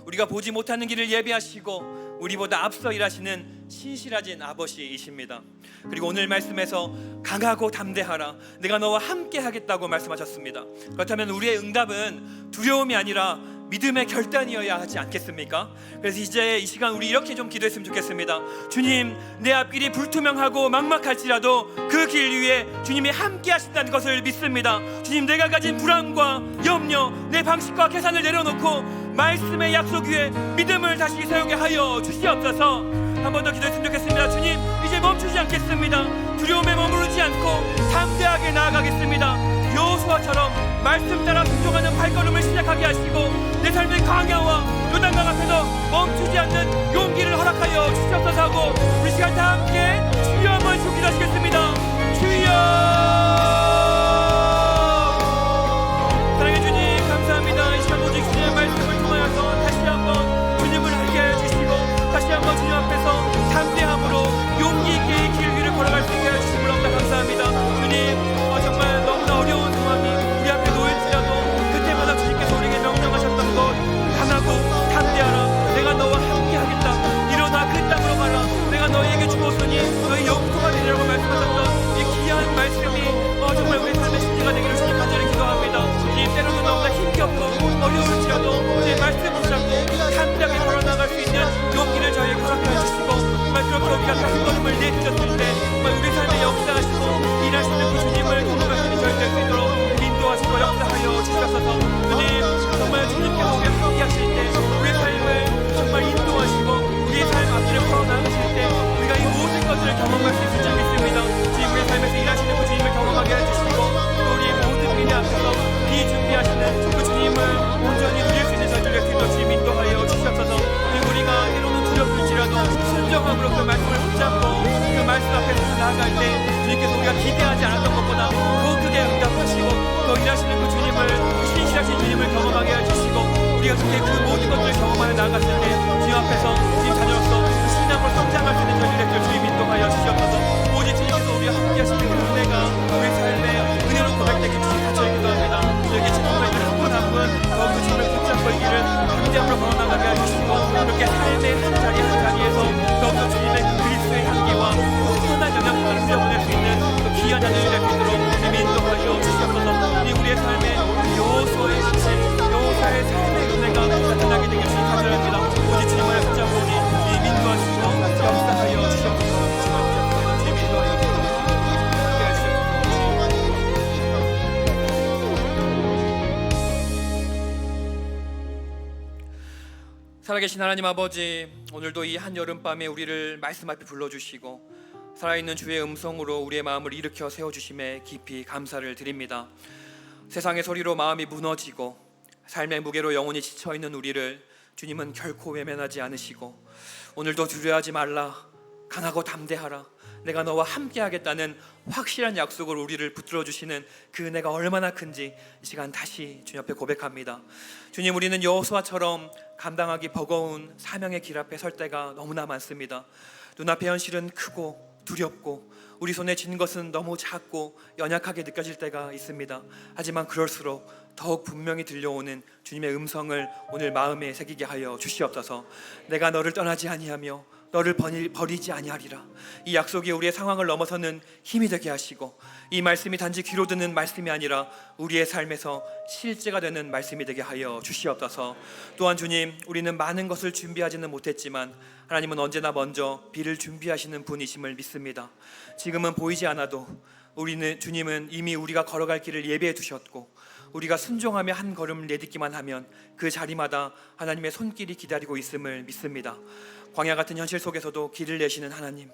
우리가 보지 못하는 길을 예비하시고 우리보다 앞서 일하시는 신실하신 아버지이십니다. 그리고 오늘 말씀에서 강하고 담대하라, 내가 너와 함께 하겠다고 말씀하셨습니다. 그렇다면 우리의 응답은 두려움이 아니라 믿음의 결단이어야 하지 않겠습니까? 그래서 이제 이 시간 우리 이렇게 좀 기도했으면 좋겠습니다. 주님, 내 앞길이 불투명하고 막막할지라도 그 길 위에 주님이 함께 하신다는 것을 믿습니다. 주님, 내가 가진 불안과 염려, 내 방식과 계산을 내려놓고 말씀의 약속 위에 믿음을 다시 세우게 하여 주시옵소서. 한 번 더 기도했으면 좋겠습니다. 주님, 이제 멈추지 않겠습니다. 두려움에 머무르지 않고 담대하게 나아가겠습니다. 여호수아처럼 말씀 따라 순종하는 발걸음을 시작하게 하시고 내 삶의 광야와 요단강 앞에서 멈추지 않는 용기를 허락하여 주시옵소서 하고 우리 시간 다 함께 주여 한번 기도하시겠습니다. 주여! 사랑해 주님, 감사합니다. 이 시간 오직 주님의 말씀을 통하여서 다시 한번 주님을 알게 하여 주시고 다시 한번 주님 앞에서 담대함으로 용기 있게 이 길 위를 걸어갈 수 있게 하여 주심을 너무나 감사합니다. 주님, 정말 너무나 어려운 상황이 우리 앞에 놓일지라도 그때마다 주님께서 우리에게 명령하셨던 것, 강하고 담대하라, 내가 너와 함께 하겠다, 일어나 그 땅으로 가라, 내가 너희에게 주었으니 너희 영토가 되리라고 말씀하셨던 이 귀한 말씀이 정말 우리 삶의 신뢰가 되기를 주님 간절히 기도합니다. 주님, 때로는 너무나 힘겹고 어려울지라도 내 말씀 붙잡고 담대하게 걸어나갈 수 있는 용기를 저희에게 허락하여 주시고 정말 그렇게 우리가 한 걸음을 내딛었을 때 정말 우리 삶에 역사하시고 일하시는 그 주님을 경험하시는 저희 될 수 있도록 인도하시고 역사하여 주시옵소서. 주님, 정말 주님께서 우리가 함께 하실 때 우리의 삶을 정말 인도하시고 우리의 삶 앞길을 걸어나가실 때 우리가 이 모든 것들을 경험할 수 있을 줄 믿습니다. 주님, 우리의 삶에서 일하시는 그 주님을 경험하게 해주시고 또 우리의 모든 미래 앞에서 비준비하시는 그 주님을 온전히 누릴 수 있는 저희들 될 수 있도록 주님 인도하여 주시옵소서. 주님, 우리가 때로는 두렵을지라도 순종함으로 그 말씀을 붙잡고 그 말씀 앞에 나아갈 때 주님께서 우리가 기대하지 않았던 것보다 더 크게 응답하시고 또 일하시는 그 주님을, 신실하신 주님을 경험하게 해주시고 우리가 그때 그 모든 것들을 경험하여 나아갔을 때 주님 앞에서 주님 자녀로서 신앙으로 성장할 수 있는 저희들 될 주님 인도하여 주시옵소서. 오직 주님께서 우리와 함께 하시는 그 은혜가 우리 삶의 은혜로 고백되게 주님 간절히 기도합니다. 여기 정말 한 분 한 분 더 그 주님을 붙잡고 이 길을 강제함으로 걸어나가게 해주시고 그렇게 삶의 한 자리 한 자리에서 더욱더 주님의 그 그리스도의 향기와 선한 영향력을 흘려보낼 수 있는 그 귀한 자녀들이 될 수 있도록 주님 인도하여 주시옵소서. 이 우리의 삶에 여호수아의 빛이, 여호수아의 삶의 은혜가 나타나게 되길 주님 간절합니다. 오직 주님을 붙잡고 주님 인도하시고 역사 살아계신 하나님 아버지, 오늘도 이 한여름밤에 우리를 말씀 앞에 불러주시고 살아있는 주의 음성으로 우리의 마음을 일으켜 세워주심에 깊이 감사를 드립니다. 세상의 소리로 마음이 무너지고 삶의 무게로 영혼이 지쳐있는 우리를 주님은 결코 외면하지 않으시고 오늘도 두려워하지 말라, 강하고 담대하라, 내가 너와 함께하겠다는 확실한 약속을 우리를 붙들어 주시는 그 은혜가 얼마나 큰지 이 시간 다시 주님 앞에 고백합니다. 주님, 우리는 여호수아처럼 감당하기 버거운 사명의 길 앞에 설 때가 너무나 많습니다. 눈앞의 현실은 크고 두렵고 우리 손에 쥔 것은 너무 작고 연약하게 느껴질 때가 있습니다. 하지만 그럴수록 더욱 분명히 들려오는 주님의 음성을 오늘 마음에 새기게 하여 주시옵소서. 내가 너를 떠나지 아니하며 너를 버리지 아니하리라. 이 약속이 우리의 상황을 넘어서는 힘이 되게 하시고 이 말씀이 단지 귀로 듣는 말씀이 아니라 우리의 삶에서 실제가 되는 말씀이 되게 하여 주시옵소서. 또한 주님, 우리는 많은 것을 준비하지는 못했지만 하나님은 언제나 먼저 비를 준비하시는 분이심을 믿습니다. 지금은 보이지 않아도 주님은 이미 우리가 걸어갈 길을 예비해 두셨고 우리가 순종하며 한 걸음 내딛기만 하면 그 자리마다 하나님의 손길이 기다리고 있음을 믿습니다. 광야 같은 현실 속에서도 길을 내시는 하나님,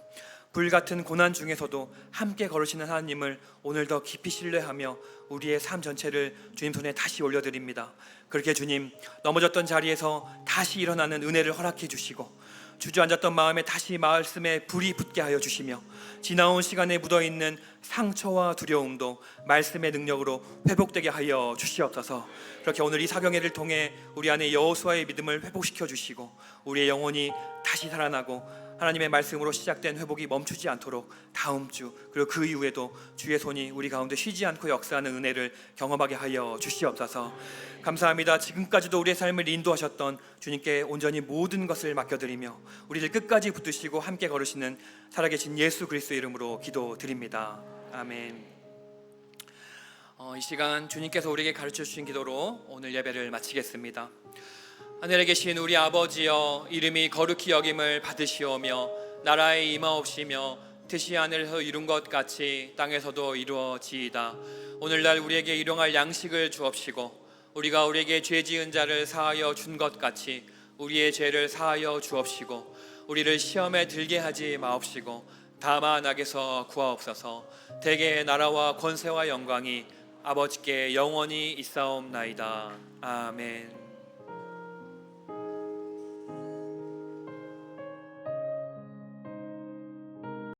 불 같은 고난 중에서도 함께 걸으시는 하나님을 오늘 더 깊이 신뢰하며 우리의 삶 전체를 주님 손에 다시 올려드립니다. 그렇게 주님, 넘어졌던 자리에서 다시 일어나는 은혜를 허락해 주시고 주저앉았던 마음에 다시 말씀에 불이 붙게 하여 주시며 지나온 시간에 묻어있는 상처와 두려움도 말씀의 능력으로 회복되게 하여 주시옵소서. 그렇게 오늘 이 사경회를 통해 우리 안에 여호수아의 믿음을 회복시켜 주시고 우리의 영혼이 다시 살아나고 하나님의 말씀으로 시작된 회복이 멈추지 않도록 다음 주 그리고 그 이후에도 주의 손이 우리 가운데 쉬지 않고 역사하는 은혜를 경험하게 하여 주시옵소서. 감사합니다. 지금까지도 우리의 삶을 인도하셨던 주님께 온전히 모든 것을 맡겨드리며 우리를 끝까지 붙드시고 함께 걸으시는 살아계신 예수 그리스도의 이름으로 기도드립니다. 아멘. 이 시간 주님께서 우리에게 가르쳐 주신 기도로 오늘 예배를 마치겠습니다. 하늘에 계신 우리 아버지여, 이름이 거룩히 여김을 받으시오며 나라에 임하옵시며 뜻이 하늘에서 이룬 것 같이 땅에서도 이루어지이다. 오늘날 우리에게 일용할 양식을 주옵시고 우리가 우리에게 죄 지은 자를 사하여 준 것 같이 우리의 죄를 사하여 주옵시고 우리를 시험에 들게 하지 마옵시고 다만 악에서 구하옵소서. 대개의 나라와 권세와 영광이 아버지께 영원히 있사옵나이다. 아멘.